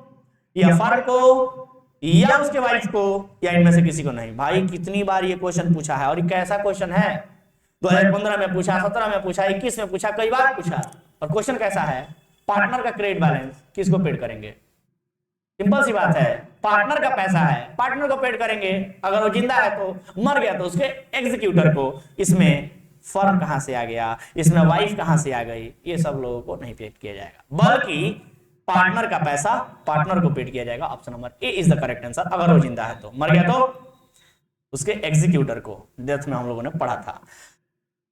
या फर्म को या उसके वाइफ को या इनमें से किसी को नहीं। भाई कितनी बार ये क्वेश्चन पूछा है, और ये कैसा क्वेश्चन है, 2015 में पूछा, 17 में पूछा, 21 में पूछा, कई बार पूछा, और क्वेश्चन कैसा है, पार्टनर का क्रेडिट बैलेंस किसको पेड करेंगे। सिंपल सी बात है, पार्टनर का पैसा है, पार्टनर को पेड करेंगे, अगर वो जिंदा है तो, मर गया तो उसके एग्जीक्यूटर को। इसमें फर्म कहां से आ गया, इसमें वाइफ कहां से आ गई, ये सब लोगों को नहीं पेड किया जाएगा, बल्कि पार्टनर का पैसा पार्टनर को पेड किया जाएगा। Option number A is the correct answer. अगर वो जिंदा है तो, मर गया तो उसके एग्जीक्यूटर को, डेथ में हम लोगों ने पढ़ा था।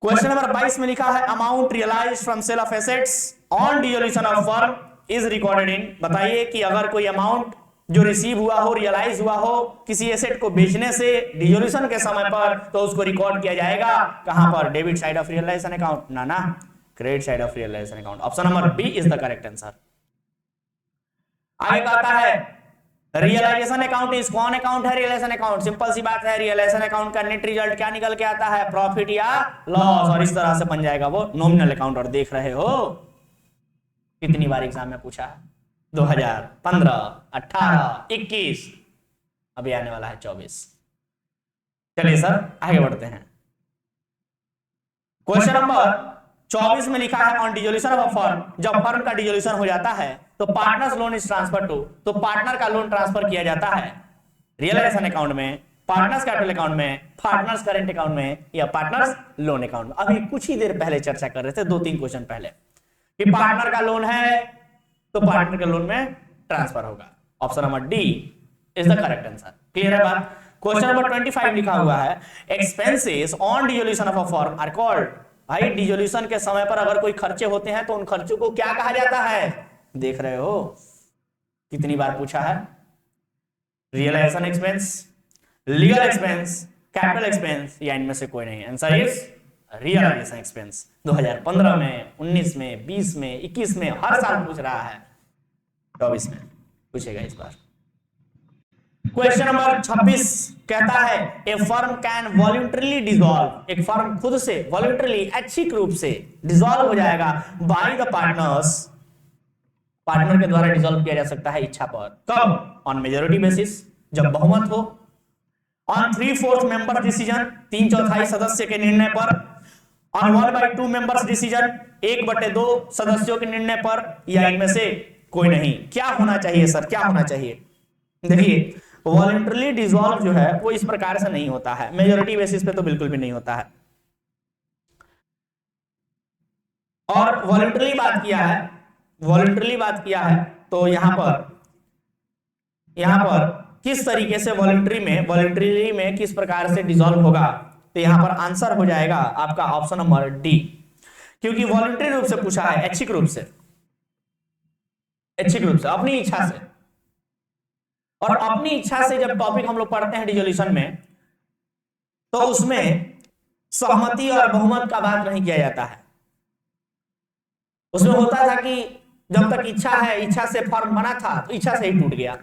क्वेश्चन नंबर 22 में लिखा है amount realised from sale of assets on dissolution of firm is recorded in. बताइए कि अगर कोई अमाउंट जो रिसीव हुआ हो, रियलाइज हुआ हो किसी एसेट को बेचने से डिसोल्यूशन के समय पर, तो उसको रिकॉर्ड किया जाएगा कहां पर, debit side of realisation account, ना credit side of realisation account. Option number B is the correct answer. आगे कहता है रियलाइजेशन अकाउंट इज कौन अकाउंट है, रियलाइजेशन अकाउंट, सिंपल सी बात है, रियलाइजेशन अकाउंट का नेट रिजल्ट क्या निकल के आता है, प्रॉफिट या लॉस, और इस तरह से बन जाएगा वो नॉमिनल अकाउंट। और देख रहे हो कितनी बार एग्जाम में पूछा है, 2015, 18, 21, अभी आने वाला है 24। चलिए सर आगे बढ़ते हैं। क्वेश्चन नंबर 24 में लिखा है on dissolution of a firm, जब फर्म का डिसोल्यूशन हो जाता है तो partners loan is transfer to, तो पार्टनर का लोन ट्रांसफर किया जाता है रियलाइजेशन अकाउंट में, पार्टनर्स कैपिटल अकाउंट में, पार्टनर्स करेंट अकाउंट में, या पार्टनर्स लोन अकाउंट में। अभी कुछ ही देर पहले चर्चा कर रहे थे, 2-3 क्वेश्चन पहले, कि पार्टनर का लोन है तो पार्टनर के लोन में ट्रांसफर होगा। Option number D is the correct answer. Clear है बात। क्वेश्चन नंबर 25 लिखा हुआ है expenses on dissolution of a firm are called. भाई डिसोल्यूशन के समय पर अगर कोई खर्चे होते हैं तो उन खर्चों को क्या कहा जाता है, देख रहे हो कितनी बार पूछा है, realisation expense, legal expense, capital expense, या इनमें से कोई नहीं। Answer is realisation expense. 2015 में, 19 में, 20 में, 21 में, हर साल पूछ रहा है, 24 में पूछेगा इस बार। क्वेश्चन नंबर 26 कहता है ए फर्म कैन वॉलंटरली डिसॉल्व, एक फर्म खुद से वॉलंटरली ऐच्छिक रूप से डिसॉल्व हो जाएगा बाय द पार्टनर्स, पार्टनर के द्वारा डिसॉल्व किया जा सकता है इच्छा पर। कब, ऑन मेजॉरिटी बेसिस, जब बहुमत हो, ऑन 3/4 मेंबर डिसीजन, 3/4 सदस्य के निर्णय पर, ऑन 1/2 मेंबर्स डिसीजन, 1/2 सदस्यों के निर्णय पर, या इनमें से कोई नहीं। क्या होना चाहिए सर, क्या होना चाहिए, देखिए वॉलंटरली डिसॉल्व जो है वो इस प्रकार से नहीं होता है, मेजॉरिटी बेसिस पे तो बिल्कुल भी नहीं होता है। और वॉलंटरली बात किया है, वॉलंटरली बात किया है, तो यहां पर किस तरीके से वॉलंटरी में किस प्रकार से डिसॉल्व होगा, तो यहां पर आंसर हो जाएगा आपका ऑप्शन नंबर डी, क्योंकि वॉलंटरी रूप से पूछा है, ऐच्छिक रूप से, ऐच्छिक रूप से, अपनी इच्छा से। और अपनी इच्छा से जब टॉपिक हम लोग पढ़ते हैं डिसोल्यूशन में, तो उसमें सहमति और बहुमत का बात नहीं किया जाता है। उसमें होता था कि जब तक इच्छा है, इच्छा से फर्म बना था तो इच्छा से ही टूट गया,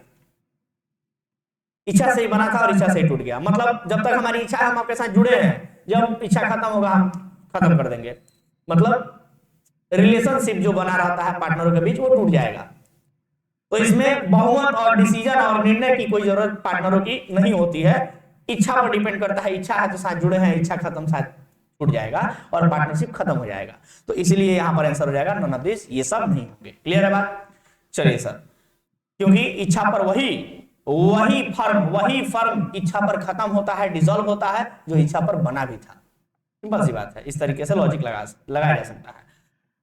इच्छा से ही बना था और इच्छा से ही टूट गया। मतलब जब तक हमारी इच्छा है हम आपके साथ जुड़े हैं, जब इच्छा खत्म होगा हम खत्म कर देंगे। मतलब रिलेशनशिप जो बना रहता है पार्टनरों के बीच वो टूट जाएगा। तो इसमें बहुमत और डिसीजन और निर्णय की कोई जरूरत पार्टनरों की नहीं होती है, इच्छा पर डिपेंड करता है। इच्छा है तो साथ जुड़े हैं, इच्छा खत्म साथ टूट जाएगा और पार्टनरशिप खत्म हो जाएगा। तो इसलिए यहां पर आंसर हो जाएगा नन ऑफ दिस, ये सब नहीं होंगे। क्लियर है बात। चलिए सर, क्योंकि इच्छा पर वही फर्म इच्छा पर खत्म होता है, डिसॉल्व होता है, जो इच्छा पर बना भी था। सिंपल सी बात है, इस तरीके से लॉजिक लगाया जा सकता है।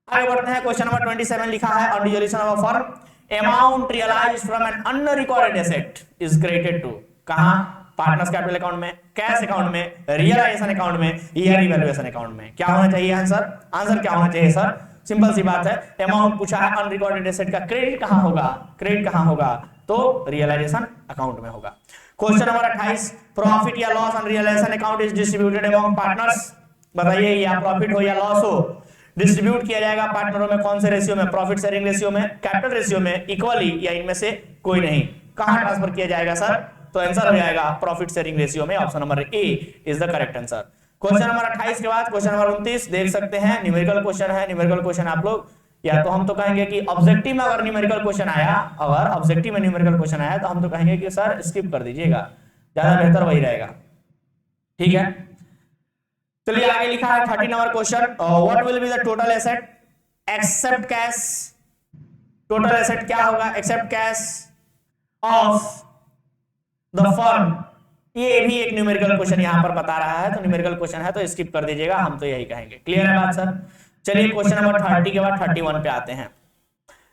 आगे बढ़ते हैं। क्वेश्चन नंबर 27 लिखा है on dissolution of a firm amount realised from an unrecorded asset is credited to. कहां, पार्टनर्स कैपिटल अकाउंट में, कैश अकाउंट में, रियलाइजेशन अकाउंट में, या रिवैल्यूएशन अकाउंट में। क्या होना चाहिए आंसर, आंसर क्या होना चाहिए सर, सिंपल सी बात है। अमाउंट पूछा है अनरिकॉर्डेड एसेट का, क्रेडिट कहां होगा, क्रेडिट कहां होगा, तो रियलाइजेशन अकाउंट में होगा। क्वेश्चन नंबर 28, प्रॉफिट या loss on realisation account is distributed among partners. बताइए या प्रॉफिट हो या लॉस हो, डिस्ट्रीब्यूट किया जाएगा पार्टनरों में कौन से रेशियो में, प्रॉफिट शेयरिंग रेशियो में, कैपिटल रेशियो में, इक्वली, या इनमें से कोई नहीं। कहां ट्रांसफर किया जाएगा सर, तो आंसर हो जाएगा प्रॉफिट शेयरिंग रेशियो में, option number A is the correct answer. Question number 28 के बाद क्वेश्चन नंबर 29 देख सकते हैं, न्यूमेरिकल क्वेश्चन है। न्यूमेरिकल क्वेश्चन आप लोग, या तो हम तो कहेंगे कि ऑब्जेक्टिव में अगर न्यूमेरिकल क्वेश्चन आया, अगर ऑब्जेक्टिव में न्यूमेरिकल क्वेश्चन आया तो हम तो कहेंगे कि सर स्किप कर दीजिएगा, ज्यादा बेहतर वही रहेगा, ठीक है। चलिए आगे लिखा है 30 number question, what will be the total asset except cash. Total asset क्या होगा except cash of the firm. ये भी एक न्यूमेरिकल क्वेश्चन यहां पर बता रहा है, तो न्यूमेरिकल क्वेश्चन है तो स्किप कर दीजिएगा, हम तो यही कहेंगे। क्लियर है बात सर। चलिए क्वेश्चन नंबर 30 के बाद 31 पे आते हैं।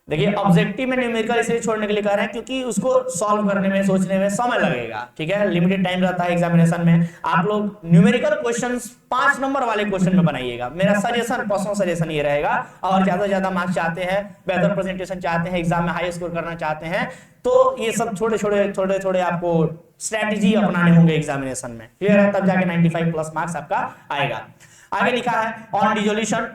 देखिए ऑब्जेक्टिव में न्यूमेरिकल इसलिए छोड़ने के लिए कह रहे हैं क्योंकि उसको सॉल्व करने में, सोचने में समय लगेगा, ठीक है, लिमिटेड टाइम रहता है एग्जामिनेशन में। आप लोग न्यूमेरिकल क्वेश्चंस 5 नंबर वाले क्वेश्चन में बनाइएगा, मेरा सजेशन, पर्सनल सजेशन ये रहेगा। और ज्यादा से ज्यादा मार्क्स चाहते हैं, बेहतर प्रेजेंटेशन चाहते हैं, एग्जाम में हाई स्कोर करना चाहते हैं, तो ये सब छोटे छोटे आपको स्ट्रेटेजी अपनाने होंगे एग्जामिनेशन में। क्लियर है, तब जाके 95 प्लस मार्क्स आपका आएगा। आगे लिखा है on dissolution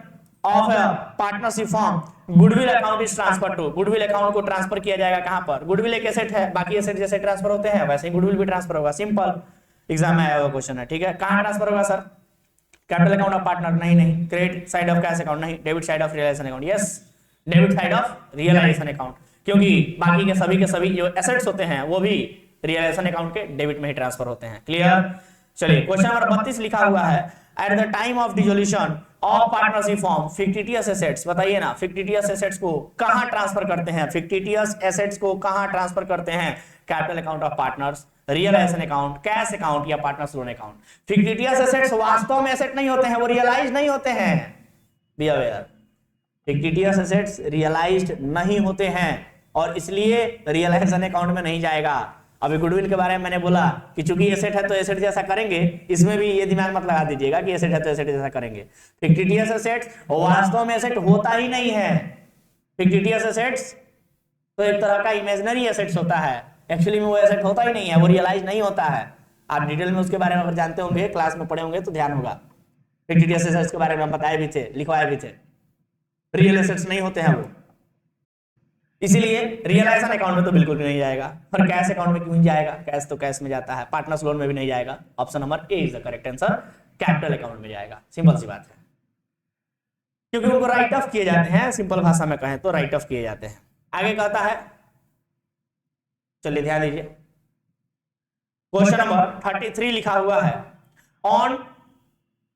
of partnership firm goodwill account is transfer to. Goodwill account को ट्रांसफर किया जाएगा कहां पर, गुडविल एक एसेट है, बाकी एसेट जैसे ट्रांसफर होते हैं वैसे ही गुडविल भी ट्रांसफर होगा। सिंपल एग्जाम में आया हुआ क्वेश्चन है, ठीक है। कहां ट्रांसफर होगा sir, capital account of partner, नहीं, credit side of cash account, नहीं, debit side of realisation account, yes, debit side of realisation account, क्योंकि बाकी के सभी जो एसेट्स होते हैं वो भी रियलाइजेशन अकाउंट के डेबिट में ही ट्रांसफर होते हैं। क्लियर। चलिए क्वेश्चन नंबर 32 लिखा हुआ है, at the time of dissolution of partnership form fictitious assets. बताइए ना, फिक्टिटियस एसेट्स को कहां ट्रांसफर करते हैं, फिक्टिटियस एसेट्स को कहां ट्रांसफर करते हैं, capital account of partners, realisation account, cash account या partners loan account. Fictitious assets वास्तव में एसेट नहीं होते हैं, वो रियलाइज नहीं होते हैं, be aware. Fictitious assets realised नहीं होते हैं और इसलिए रियलाइजेशन अकाउंट में नहीं जाएगा। अभी गुडविल के बारे में मैंने बोला कि चूंकि एसेट है तो एसेट जैसा करेंगे, इसमें भी ये दिमाग मत लगा दीजिएगा कि एसेट है तो एसेट जैसा करेंगे। फिक्टिटियस एसेट्स वास्तव में एसेट होता ही नहीं है। फिक्टिटियस एसेट्स तो एक तरह का इमेजिनरी एसेट्स होता है, एक्चुअली में वो एसेट होता ही नहीं है, वो रियलाइज नहीं होता है। आप डिटेल में उसके बारे में अगर जानते होंगे, क्लास में पढ़े होंगे तो ध्यान होगा। फिक्टिटियस एसेट्स के बारे में बताए भी थे, लिखवाए भी थे, रियल एसेट्स नहीं होते हैं वो, इसीलिए रियलाइजेशन अकाउंट में तो बिल्कुल भी नहीं जाएगा। और कैश अकाउंट में क्यों जाएगा, कैश तो कैश में जाता है, पार्टनर्स लोन में भी नहीं जाएगा। Option number A is the correct answer, capital account में जाएगा। सिंपल सी बात है, क्योंकि उनको राइट ऑफ किए जाते हैं, सिंपल भाषा में कहें तो राइट ऑफ किए जाते हैं। आगे कहता है, चलिए ध्यान दीजिए, क्वेश्चन नंबर 33 लिखा हुआ है, on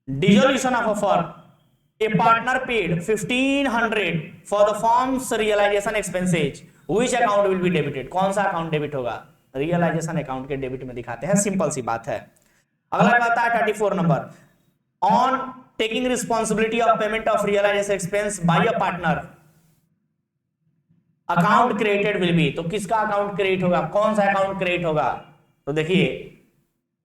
dissolution of a firm a partner paid 1500 for the firm's realization expenses, which account will be debited। कौन सा अकाउंट डेबिट होगा, रियलाइजेशन अकाउंट के डेबिट में दिखाते हैं, सिंपल सी बात है। अगला कहता है 34 number, on taking responsibility of payment of realisation expense by a partner account created will be. तो किसका अकाउंट क्रिएट होगा, कौन सा अकाउंट क्रिएट होगा, तो देखिए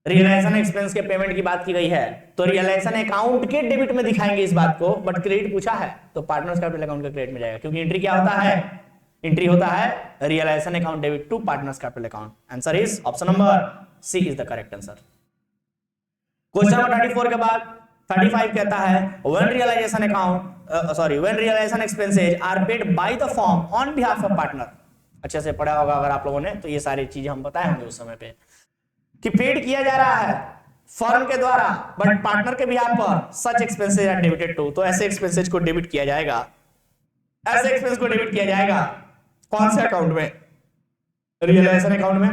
रियलाइजेशन एक्सपेंस के पेमेंट की बात की गई है तो रियलाइजेशन अकाउंट के डेबिट में दिखाएंगे इस बात को, बट क्रेडिट पूछा है तो पार्टनर्स कैपिटल अकाउंट के क्रेडिट में जाएगा, क्योंकि एंट्री क्या होता है, एंट्री होता है realisation account debit to partners capital account. Answer is option number C is the correct answer. Question number 34 के बाद 35 कहता है, when realisation when realisation expenses are paid by the firm on behalf of partner. अच्छे से पढ़ा होगा अगर आप लोगों ने तो ये सारी चीजें हम बताए होंगे उस समय पे कि पेड किया जा रहा है फर्म के द्वारा, बट पार्टनर के बिहाफ पर सच एक्सपेंसेस आर डेबिटेड टू। तो ऐसे एक्सपेंसेस को डेबिट किया जाएगा, ऐसे एक्सपेंस को डेबिट किया जाएगा कौन से अकाउंट में, रियलाइजेशन अकाउंट में,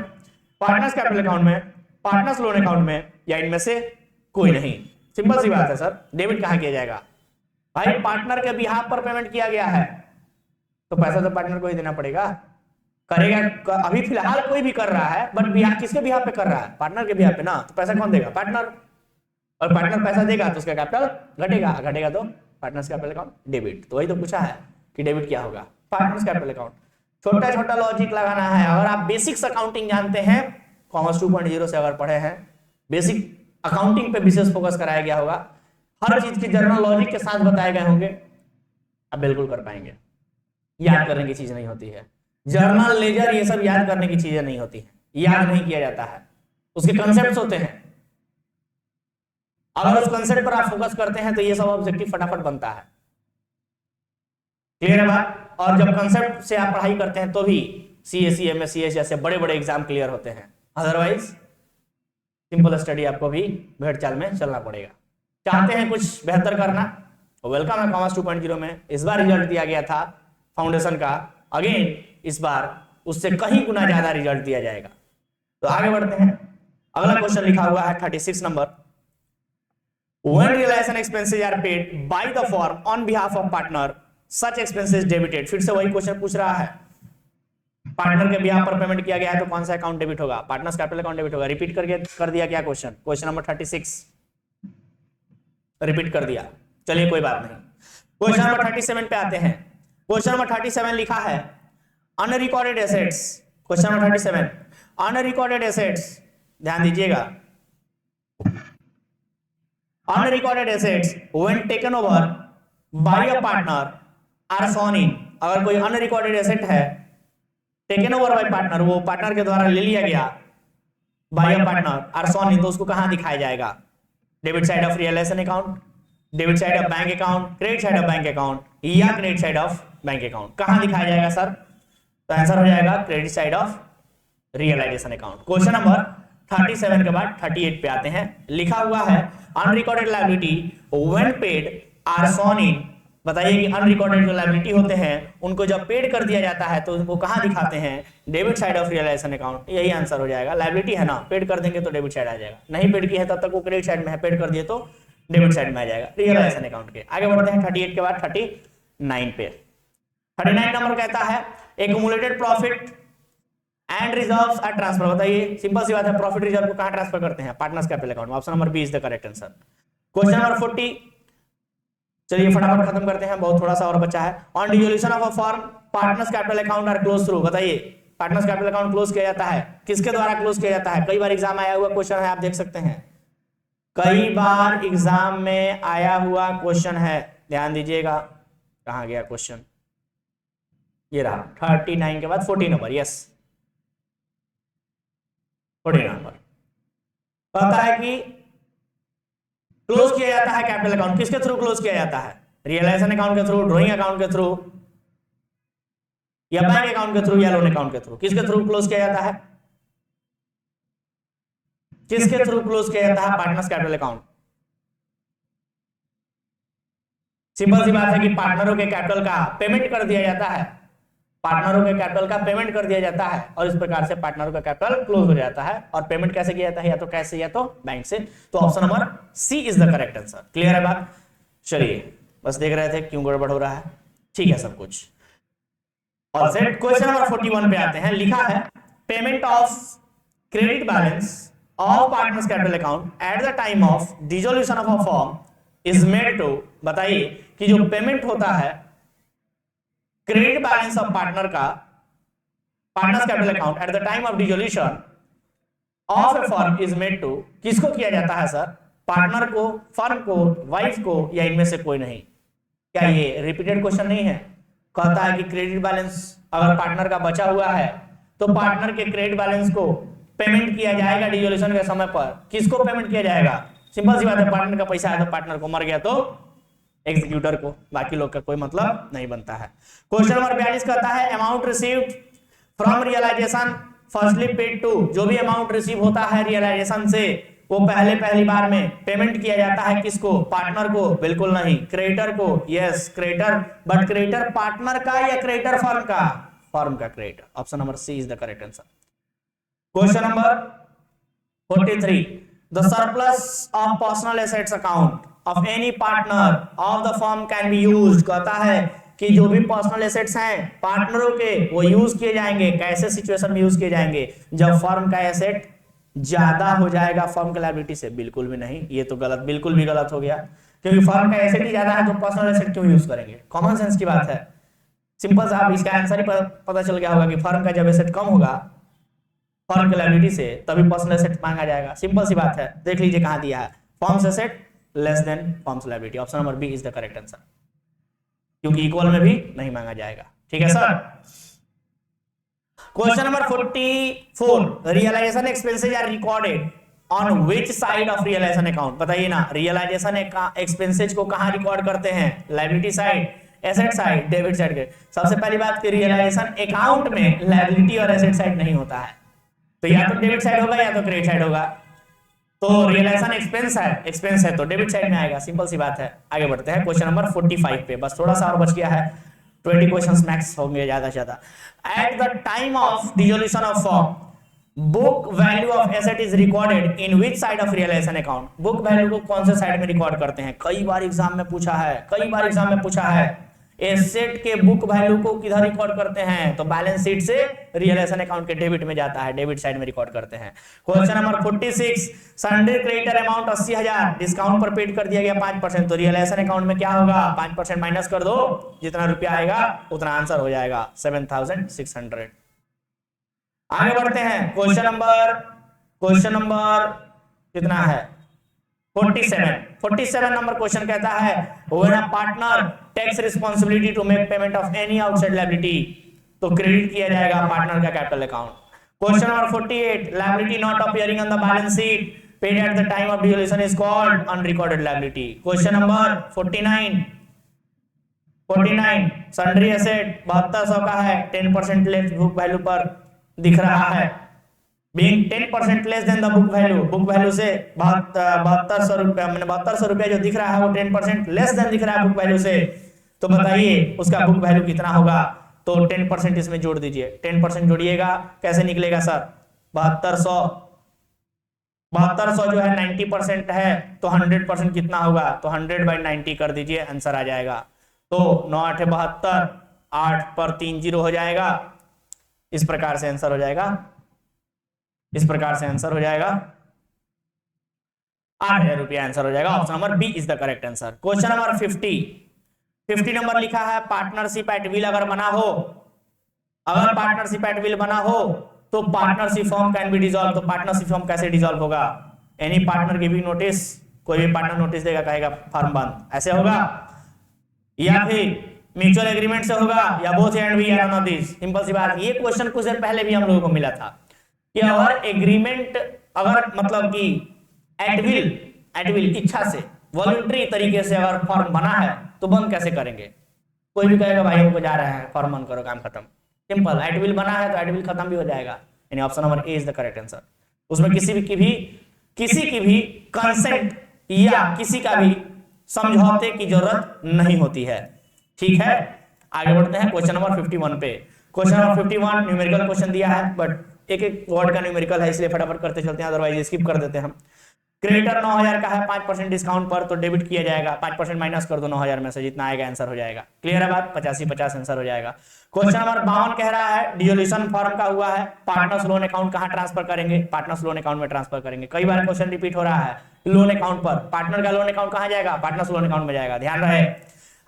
पार्टनर्स कैपिटल अकाउंट में, पार्टनर्स लोन अकाउंट में, या इनमें से कोई नहीं। सिंपल सी बात है सर, डेबिट कहां किया जाएगा भाई, पार्टनर के बिहाफ पर पेमेंट किया गया है तो पैसा तो पार्टनर को ही देना पड़ेगा, करेगा। अभी फिलहाल कोई भी कर रहा है बट बिहाफ किसके बिहाफ पे कर रहा है, पार्टनर के बिहाफ पे ना, तो पैसा कौन देगा, पार्टनर। और पार्टनर पैसा देगा तो उसका कैपिटल घटेगा, घटेगा तो पार्टनर्स कैपिटल अकाउंट डेबिट। तो वही तो पूछा है कि डेबिट क्या होगा, पार्टनर्स कैपिटल अकाउंट। छोटा छोटा लॉजिक लगाना है, अगर आप बेसिक्स अकाउंटिंग जानते हैं, कॉमर्स 2.0 से अगर पढ़े हैं, बेसिक अकाउंटिंग पे विशेष फोकस कराया गया होगा, हर चीज की जनरल लॉजिक के साथ बताए गए होंगे, आप बिल्कुल कर पाएंगे। याद करने की चीज नहीं होती है, जर्नल लेजर ये सब याद करने की चीजें नहीं होती है, याद नहीं किया जाता है, उसके कॉन्सेप्ट्स होते हैं। अगर उस कॉन्सेप्ट पर आप फोकस करते हैं तो ये सब ऑब्जेक्टिव फटाफट बनता है। क्लियर है बात? और जब कॉन्सेप्ट से आप पढ़ाई करते हैं तो भी सीएससी एमएससीएस जैसे बड़े बड़े एग्जाम क्लियर होते हैं, अदरवाइज सिंपल स्टडी आपको भी भेड़ चाल में चलना पड़ेगा। चाहते हैं कुछ बेहतर करना, वेलकम है कॉमर्स 2.0 में। इस बार रिजल्ट दिया गया था फाउंडेशन का, अगेन इस बार उससे कहीं गुना ज्यादा रिजल्ट दिया जाएगा। तो आगे बढ़ते हैं, अगला क्वेश्चन लिखा हुआ है 36 number, when realization expenses are paid by the firm on behalf of partner such expenses debited। फिर से वही क्वेश्चन पूछ रहा है, पार्टनर के बिहाफ पर पेमेंट किया गया है तो कौन सा अकाउंट डेबिट होगा? पार्टनर्स कैपिटल अकाउंट डेबिट होगा। रिपीट करके कर दिया क्या क्वेश्चन? क्वेश्चन नंबर 36 रिपीट कर दिया, चलिए कोई बात नहीं। क्वेश्चन नंबर 37 पे आते हैं। क्वेश्चन नंबर 37 लिखा है unrecorded assets. Question number 37 unrecorded assets, ध्यान दीजिएगा, unrecorded assets when taken over by a partner are shown in. अगर कोई अनरिकॉर्डेड एसेट है टेकन ओवर बाय पार्टनर, वो पार्टनर के द्वारा ले लिया गया by a partner are shown in, तो उसको कहां दिखाया जाएगा? Debit side of realisation account, debit side of bank account, credit side of bank account या credit side of bank account? कहां दिखाया जाएगा सर? तो आंसर हो जाएगा credit side of realisation account. Question number 37 के बाद 38 पे आते हैं। लिखा हुआ है unrecorded liability when paid are shown in. बताइए कि अनरिकॉर्डेड जो लायबिलिटी होते हैं उनको जब पेड कर दिया जाता है तो उनको कहां दिखाते हैं? Debit side of realisation account. यही आंसर हो जाएगा। लायबिलिटी है ना, पेड कर देंगे तो डेबिट साइड आ जाएगा, नहीं पेड की है तब तक वो क्रेडिट साइड में है, पेड कर दिए तो डेबिट साइड में आ जाएगा रियलाइजेशन अकाउंट के। आगे बढ़ते हैं 38 के बाद 39 पे। 39 नंबर कहता है accumulated profit and reserves are transfer. बताइए, सिंपल सी बात है, प्रॉफिट रिजर्व को कहां ट्रांसफर करते हैं? Partners capital account. Option number B is the correct answer. Question number 40, चलिए फटाफट खत्म करते हैं, बहुत थोड़ा सा और बचा है। On dissolution of a firm partners capital account are close through. बताइए, पार्टनर्स कैपिटल अकाउंट क्लोज किया जाता है, किसके द्वारा क्लोज किया जाता है? कई बार एग्जाम आया हुआ क्वेश्चन है, आप देख सकते हैं, कई बार एग्जाम में आया हुआ क्वेश्चन है, ध्यान दीजिएगा। कहां गया क्वेश्चन? ये रहा 39 के बाद 40 नंबर, यस 40 नंबर। कहता है कि क्लोज किया जाता है कैपिटल अकाउंट, किसके थ्रू क्लोज किया जाता है? रियलाइजेशन अकाउंट के थ्रू, ड्रॉइंग अकाउंट के थ्रू या बैंक अकाउंट के थ्रू या लोन अकाउंट के थ्रू? किसके थ्रू क्लोज किया जाता है? किसके थ्रू क्लोज किया जाता है पार्टनर्स कैपिटल अकाउंट? सिंपल सी बात है कि पार्टनरों के कैपिटल का पेमेंट कर दिया जाता है, पार्टनरों के कैपिटल का पेमेंट कर दिया जाता है और इस प्रकार से पार्टनरों का कैपिटल क्लोज हो जाता है। और पेमेंट कैसे किया जाता है? या तो कैश से या तो बैंक से। तो option number C is the correct answer. Clear है बात? चलिए, बस देख रहे थे क्यों गड़बड़ हो रहा है, ठीक है सब कुछ। और क्वेश्चन नंबर 41 पे आते हैं। लिखा है payment of credit balance of partners capital account at the time of dissolution of a firm is made to. बताइए कि जो पेमेंट होता है क्रेडिट बैलेंस ऑफ पार्टनर का partners capital account at the time of dissolution of a firm is made to, किसको किया जाता है सर? पार्टनर को, फर्म को, वाइफ को या इनमें से कोई नहीं? क्या ये रिपीटेड क्वेश्चन नहीं है? कहता है कि क्रेडिट बैलेंस अगर पार्टनर का बचा हुआ है तो पार्टनर के क्रेडिट बैलेंस को पेमेंट किया जाएगा डिसोल्यूशन के समय पर। किसको पेमेंट किया जाएगा? सिंपल सी बात है, पार्टनर का पैसा है तो पार्टनर को, मर गया तो एग्जीक्यूटर को, बाकी लोग का कोई मतलब नहीं बनता है। क्वेश्चन नंबर 42 कहता है amount received from realisation firstly paid to. जो भी अमाउंट रिसीव होता है रियलाइजेशन से वो पहली बार में पेमेंट किया जाता है किसको? पार्टनर को? बिल्कुल नहीं, क्रेडिटर को। Yes creditor, but creditor partner का या क्रेडिटर फर्म का? फर्म का creditor. Option number C is the correct answer. Question number 43 the surplus of personal assets account of any partner of the firm can be used. कहता है कि जो भी personal assets हैं पार्टनरों के वो यूज किए जाएंगे। कैसे सिचुएशन में यूज किए जाएंगे? जब फर्म का एसेट ज्यादा हो जाएगा फर्म की लायबिलिटी से। बिल्कुल भी नहीं, ये तो गलत, बिल्कुल भी गलत हो गया, क्योंकि फर्म का एसेट ही ज्यादा है तो पर्सनल एसेट क्यों यूज करेंगे? कॉमन सेंस की बात है, सिंपल सा। आप इसका आंसर ही पता चल गया होगा कि फर्म का जब एसेट कम होगा फर्म की लायबिलिटी से तभी पर्सनल एसेट मांगा जाएगा। सिंपल सी बात है, देख लीजिए कहां दिया है, firms asset less than firms liability. Option number B is the correct answer. क्योंकि इक्वल में भी नहीं मांगा जाएगा। ठीक है sir. Question number 44, realisation expenses are recorded on which side of realisation account. बताइए ना, रियलाइजेशन एक्सपेंसेस को कहां रिकॉर्ड करते हैं? Liability side, asset side, debit side के। सबसे पहली बात कि रियलाइजेशन अकाउंट में लायबिलिटी और एसेट साइड नहीं होता है, तो या तो डेबिट साइड होगा या तो क्रेडिट साइड होगा। तो रियलाइजेशन एक्सपेंस है तो डेबिट साइड में आएगा, सिंपल सी बात है। आगे बढ़ते हैं क्वेश्चन नंबर 45 पे, बस थोड़ा सा और बच गया है, 20 क्वेश्चंस मैक्स होंगे ज्यादा से ज्यादा। At the time of dissolution of firm, book value of asset is recorded in which side of realisation account. Book value को कौन से साइड में रिकॉर्ड करते हैं? कई बार एग्जाम में पूछा है, एसेट के बुक वैल्यू को किधर रिकॉर्ड करते हैं? तो बैलेंस शीट से रियलाइजेशन अकाउंट के डेबिट में जाता है, डेबिट साइड में रिकॉर्ड करते हैं। Question number 46, Sunday creditor amount 80,000, discount पर पेड कर दिया गया 5%, तो रियलाइजेशन अकाउंट में क्या होगा? 5% माइनस कर दो, जितना रुपया आएगा उतना आंसर हो जाएगा 7,600। आगे बढ़ते हैं क्वेश्चन नंबर कितना है? 47 नंबर क्वेश्चन कहता है when a partner takes responsibility to make payment of any outside liability, तो क्रेडिट किया जाएगा पार्टनर का capital account. Question number 48, liability not appearing on the balance sheet paid at the time of dissolution is called unrecorded liability. Question number 49, sundry asset 7200 का है, 10% less book value पर दिख रहा है, being 10% less than the book value से 7200 रुपया, मैंने 7200 रुपया जो दिख रहा है वो 10% लेस देन दिख रहा है बुक वैल्यू से, तो बताइए उसका बुक वैल्यू कितना होगा? तो 10% इसमें जोड़ दीजिए, 10% जोड़िएगा, कैसे निकलेगा सर? 7200 जो है 90% है, तो 100% कितना होगा? तो 100/90 कर दीजिए, आंसर आ जाएगा। तो 9 8 72, 8 पर 3 0 हो जाएगा, इस प्रकार से आंसर हो जाएगा, 8,000 रुपया आंसर हो जाएगा। Option number B is the correct answer. Question number 50 number लिखा है पार्टनरशिप एट विल अगर बना हो, तो partnership form can be dissolve. तो पार्टनरशिप फॉर्म कैसे डिसॉल्व होगा? एनी पार्टनर गिविंग नोटिस, कोई भी पार्टनर नोटिस देगा, कहेगा फॉर्म बंद, ऐसे होगा, या फिर म्यूचुअल एग्रीमेंट से होगा, या both and we are on this. Simple सी बात। ये क्वेश्चन कुछ देर पहले भी हम लोगों को मिला था कि अगर एग्रीमेंट, अगर मतलब कि एट विल इच्छा से, वॉलंटरी तरीके से अगर फॉर्म बना है तो बंद कैसे करेंगे? कोई भी कहेगा भाई हमको जा रहे हैं, फॉर्म बंद करो, काम खत्म, सिंपल। एट विल बना है तो एट विल खत्म भी हो जाएगा, यानी option number A is the correct answer. उसमें किसी की भी कंसेंट या किसी का भी समझौते की जरूरत नहीं होती है। ठीक है, आगे बढ़ते हैं क्वेश्चन नंबर 51 पे। क्वेश्चन नंबर 51 न्यूमेरिकल क्वेश्चन दिया है, बट एक वर्ड का न्यूमेरिकल है, इसलिए फटाफट करते चलते हैं, अदरवाइज स्किप कर देते हैं हम। क्रेडिटर 9000 का है, 5% डिस्काउंट पर, तो डेबिट किया जाएगा, 5% माइनस कर दो 9000 में से, जितना आएगा आंसर हो जाएगा। क्लियर है बात? 85-50 आंसर हो जाएगा। क्वेश्चन नंबर 52 कह रहा है डिसोल्यूशन फॉर्म का हुआ है, पार्टनर्स लोन अकाउंट कहां ट्रांसफर करेंगे? पार्टनर्स लोन अकाउंट में ट्रांसफर करेंगे। कई बार क्वेश्चन रिपीट हो रहा है, लोन अकाउंट पर, पार्टनर का लोन अकाउंट कहां जाएगा? पार्टनर्स लोन अकाउंट में जाएगा, ध्यान रहे।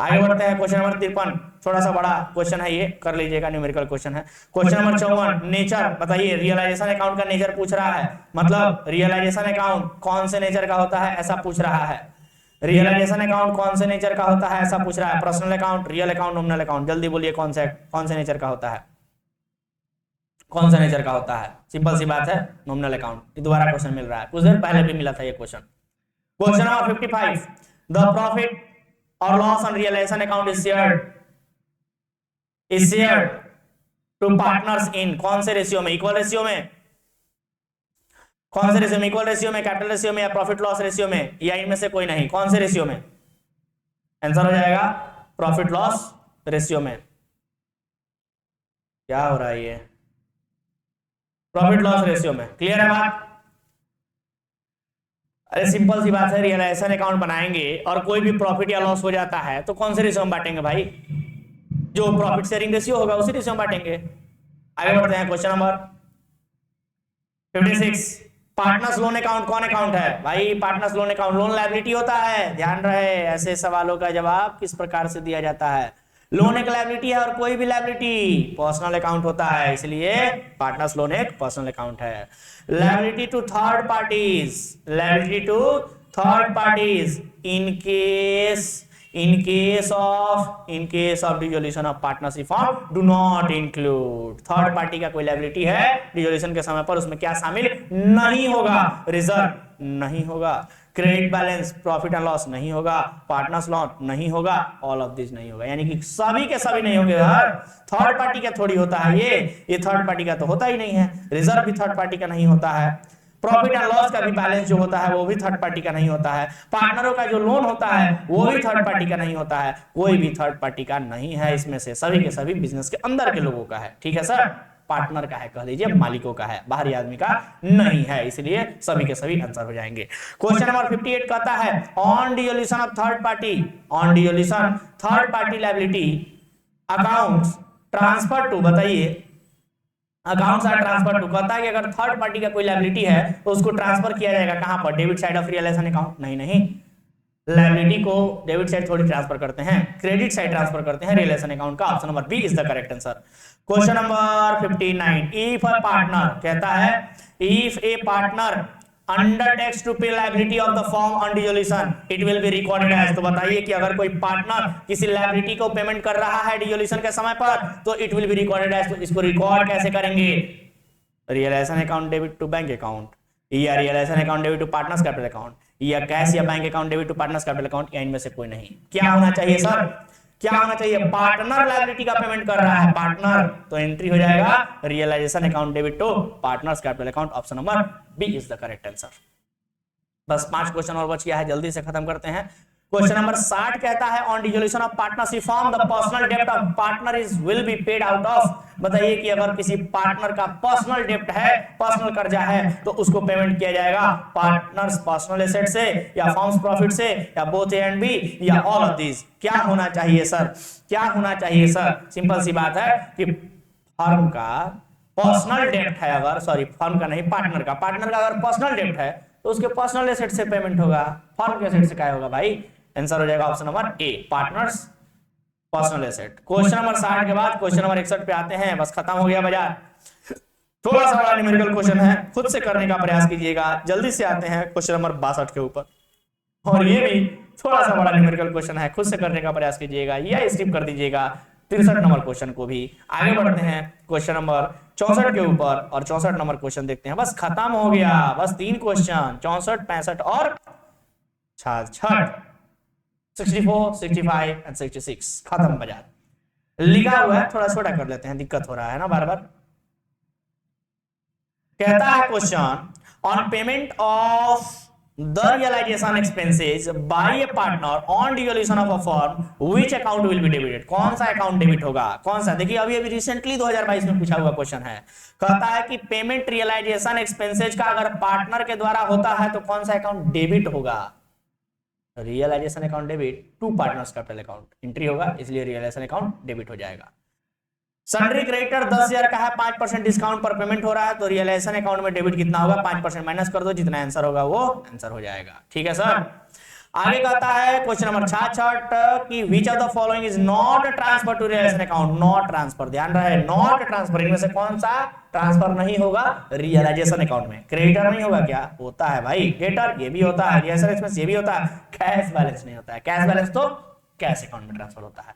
आगे बढ़ते हैं क्वेश्चन नंबर 53, थोड़ा सा बड़ा क्वेश्चन है, ये कर लीजिएगा, न्यूमेरिकल क्वेश्चन है। क्वेश्चन नंबर 54, नेचर बताइए, रियलाइजेशन अकाउंट का नेचर पूछ रहा है, मतलब रियलाइजेशन अकाउंट कौन से नेचर का होता है ऐसा पूछ रहा है। रियलाइजेशन अकाउंट कौन से नेचर का होता है ऐसा पूछ रहा है। Personal account, real account, nominal account, जल्दी बोलिए कौन से नेचर का होता है? कौन सा नेचर का होता है? सिंपल सी बात है, नॉमिनल अकाउंट। दोबारा क्वेश्चन मिल रहा है, कुछ देर पहले भी मिला था ये question. Question number 55, the profit और loss on realisation account is shared to partners in कौन से रेशियो में? इक्वल रेशियो में। कौन से रेशियो में? इक्वल रेशियो में, कैपिटल रेशियो में, या प्रॉफिट लॉस रेशियो में, या इनमें से कोई नहीं? कौन से रेशियो में? आंसर हो जाएगा प्रॉफिट लॉस रेशियो में। क्या हो रहा है ये? प्रॉफिट लॉस रेशियो में। क्लियर है बात? अरे सिंपल सी बात है, रियलाइजेशन अकाउंट बनाएंगे और कोई भी प्रॉफिट या लॉस हो जाता है तो कौन से रेशियो में बांटेंगे भाई? जो प्रॉफिट शेयरिंग रेशियो होगा उसी रेशियो में बांटेंगे। आगे बढ़ते हैं question number 56, partners loan account कौन अकाउंट है भाई? Partners loan account loan liability होता है, ध्यान रहे। ऐसे सवालों का जवाब किस प्रकार से दिया जाता है? लोन एक लायबिलिटी है और कोई भी लायबिलिटी पर्सनल अकाउंट होता है, इसलिए पार्टनर्स लोन एक पर्सनल अकाउंट है। Liability to third parties, in case in case of dissolution of partnership form do not include, third party का कोई लायबिलिटी है डिसोल्यूशन के समय पर, उसमें क्या शामिल नहीं होगा, रिजर्व नहीं होगा, credit balance, profit and loss नहीं होगा, पार्टनर्स लॉन नहीं होगा, ऑल ऑफ दिस नहीं होगा, यानी कि सभी के सभी नहीं होंगे यार। थर्ड पार्टी का थोड़ी होता है ये थर्ड पार्टी का तो होता ही नहीं है, रिजर्व भी थर्ड पार्टी का नहीं होता है, प्रॉफिट एंड लॉस का भी बैलेंस जो होता है वो भी थर्ड पार्टी का नहीं होता है, पार्टनरों का जो लोन होता है वो भी थर्ड पार्टी का नहीं होता है, कोई भी थर्ड पार्टी का नहीं है इसमें से, सभी के सभी बिजनेस के अंदर के लोगों का है। ठीक है सर, पार्टनर का है, कह लीजिए मालिकों का है, बाहरी आदमी का नहीं है, इसलिए सभी के सभी आंसर हो जाएंगे। क्वेश्चन नंबर 58 कहता है on dissolution of third party, on dissolution third party liability accounts transfer to, बताइए अकाउंट्स आर ट्रांसफर टू, कहता है कि अगर थर्ड पार्टी का कोई लायबिलिटी है तो उसको ट्रांसफर किया जाएगा कहां पर, debit side of realisation account, नहीं लायबिलिटी को डेबिट साइड थोड़ी ट्रांसफर करते हैं, क्रेडिट साइड ट्रांसफर करते हैं रियलाइजेशन अकाउंट का, option number B is the correct answer. Question number 59, if a partner, कहता है if a partner undertakes to pay liability of the firm on dissolution it will be recorded as, तो बताइए कि अगर कोई partner किसी liability को payment कर रहा है डिसोल्यूशन के समय पर तो it will be recorded as, तो इसको रिकॉर्ड कैसे करेंगे, realisation account debit to bank account, या realisation account debit to partners capital account, या कैश या bank account debit to partners capital account, या इनमें से कोई नहीं। क्या होना चाहिए सर, क्या होना चाहिए, पार्टनर लायबिलिटी का पेमेंट कर रहा है पार्टनर, तो एंट्री हो जाएगा realisation account debit to partners capital account, option number B is the correct answer. बस 5 क्वेश्चन और बच गया है, जल्दी से खत्म करते हैं। क्वेश्चन नंबर 60 कहता है on dissolution of partnership firm the personal डेब्ट of partner is will be paid out of, बताइए कि अगर किसी पार्टनर का पर्सनल डेब्ट है, पर्सनल कर्जा है, तो उसको पेमेंट किया जाएगा पार्टनर्स पर्सनल एसेट से, या फर्म्स प्रॉफिट से, या बोथ ए एंड बी, या ऑल ऑफ दिस। क्या होना चाहिए सर, क्या होना चाहिए सर, सिंपल सी बात है कि फर्म का पर्सनल डेब्ट है, अगर सॉरी फर्म का नहीं पार्टनर का अगर पर्सनल डेब्ट है तो उसके पर्सनल एसेट से पेमेंट होगा, फर्म के एसेट से क्या होगा भाई, आंसर हो जाएगा ऑप्शन नंबर ए, partners personal asset. Question number 60 के बाद क्वेश्चन नंबर 61 पे आते हैं, बस खत्म हो गया बाजार। थोड़ा सा बड़ा न्यूमेरिकल क्वेश्चन है, खुद से करने का प्रयास कीजिएगा। जल्दी से आते हैं क्वेश्चन नंबर 62 के ऊपर, और ये भी थोड़ा सा बड़ा न्यूमेरिकल क्वेश्चन है, खुद से करने का प्रयास कीजिएगा या स्किप कर दीजिएगा 63 नंबर क्वेश्चन को भी। आगे बढ़ते हैं क्वेश्चन नंबर 64 के ऊपर, और 64 नंबर क्वेश्चन देखते हैं। बस खत्म हो गया, बस 3 क्वेश्चन, 64, 65 और 66, 64, 65 एंड 66 खत्म बाजार। लिखा हुआ है, थोड़ा छोटा कर लेते हैं, दिक्कत हो रहा है ना बार बार। कहता है question on payment of the realization expenses by a partner on dissolution of a firm which account will be debited, कौन सा अकाउंट डेबिट होगा, कौन सा, देखिए अभी रिसेंटली 2022 में पूछा हुआ क्वेश्चन है। कहता है कि पेमेंट रियलाइजेशन एक्सपेंसेज का अगर पार्टनर के द्वारा होता है तो कौन सा अकाउंट डेबिट होगा, realisation account debit to partners capital account, entry होगा, इसलिए रियलाइजेशन अकाउंट डेबिट हो जाएगा। सन्ड्री क्रेडिटर 10,000 का है, 5% डिस्काउंट पर पेमेंट हो रहा है, तो रियलाइजेशन अकाउंट में डेबिट कितना होगा, 5% माइनस कर दो, जितना आंसर होगा वो आंसर हो जाएगा। ठीक है सर। आगे कहता है क्वेश्चन नंबर 66 कि which of the following is not transfer to realisation account, not transfer, ध्यान रहे नॉट ट्रांसफर, इनमें से कौन सा ट्रांसफर नहीं होगा रियलाइजेशन अकाउंट में, क्रेडिटर नहीं होगा, क्या होता है भाई, डेटर, ये भी होता है, रियलाइजेशन एक्सपेंस ये भी होता है, कैश बैलेंस नहीं होता है, कैश बैलेंस तो कैश अकाउंट में ट्रांसफर होता है।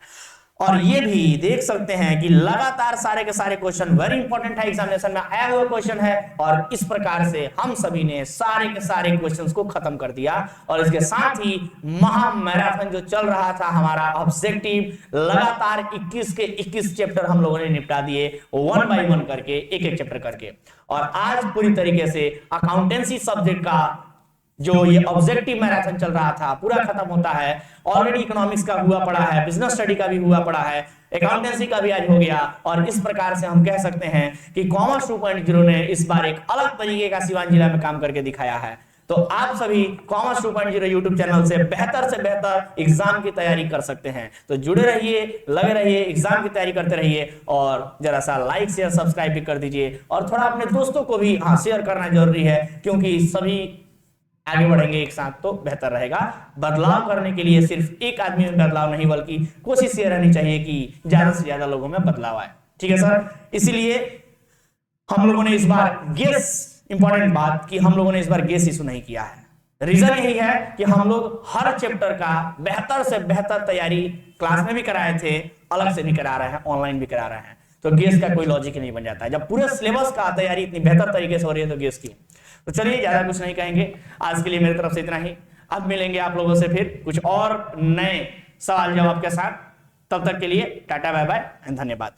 और ये भी देख सकते हैं कि लगातार सारे के सारे क्वेश्चन वेरी इंपॉर्टेंट है, एग्जामिनेशन में आया हुआ क्वेश्चन है, और इस प्रकार से हम सभी ने सारे के सारे क्वेश्चंस को खत्म कर दिया। और इसके साथ ही महा मैराथन जो चल रहा था हमारा ऑब्जेक्टिव, लगातार 21 के 21 चैप्टर हम लोगों ने निपटा दिए, 1 बाय 1 करके, एक एक चैप्टर करके। और आज पूरी तरीके से अकाउंटेंसी सब्जेक्ट का जो ये ऑब्जेक्टिव मैराथन चल रहा था पूरा खत्म होता है। ऑलरेडी इकोनॉमिक्स का हुआ पड़ा है, बिजनेस स्टडी का भी हुआ पड़ा है, अकाउंटेंसी का भी आज हो गया, और इस प्रकार से हम कह सकते हैं कि कॉमर्स 2.0 ने इस बार एक अलग तरीके का सिवान जिला में काम करके दिखाया है। तो आप सभी कॉमर्स 2.0 यूट्यूब चैनल से बेहतर एग्जाम की तैयारी कर सकते हैं। तो जुड़े रहिए, लगे रहिए, एग्जाम की तैयारी करते रहिए, और जरा सा लाइक शेयर सब्सक्राइब भी कर दीजिए, और थोड़ा अपने दोस्तों को भी शेयर करना जरूरी है, क्योंकि सभी आगे बढ़ेंगे एक साथ तो बेहतर रहेगा। बदलाव करने के लिए सिर्फ एक आदमी में बदलाव नहीं, बल्कि कोशिश ये रहनी चाहिए कि ज्यादा से ज्यादा लोगों में बदलाव आए। ठीक है सर। इसीलिए हम लोगों ने इस बार गेस, इंपॉर्टेंट बात कि हम लोगों ने इस बार गेस इशू नहीं किया है, रीजन यही है कि हम लोग हर चैप्टर का बेहतर से बेहतर तैयारी क्लास में भी कराए थे, अलग से भी करा रहे हैं, ऑनलाइन भी करा रहे हैं। तो गेस का कोई लॉजिक नहीं बन जाता है जब पूरे सिलेबस का तैयारी इतनी बेहतर तरीके से हो रही है तो गेस की। तो चलिए ज्यादा कुछ नहीं कहेंगे, आज के लिए मेरी तरफ से इतना ही। अब मिलेंगे आप लोगों से फिर कुछ और नए सवाल जवाब के साथ। तब तक के लिए टाटा बाय बाय, धन्यवाद।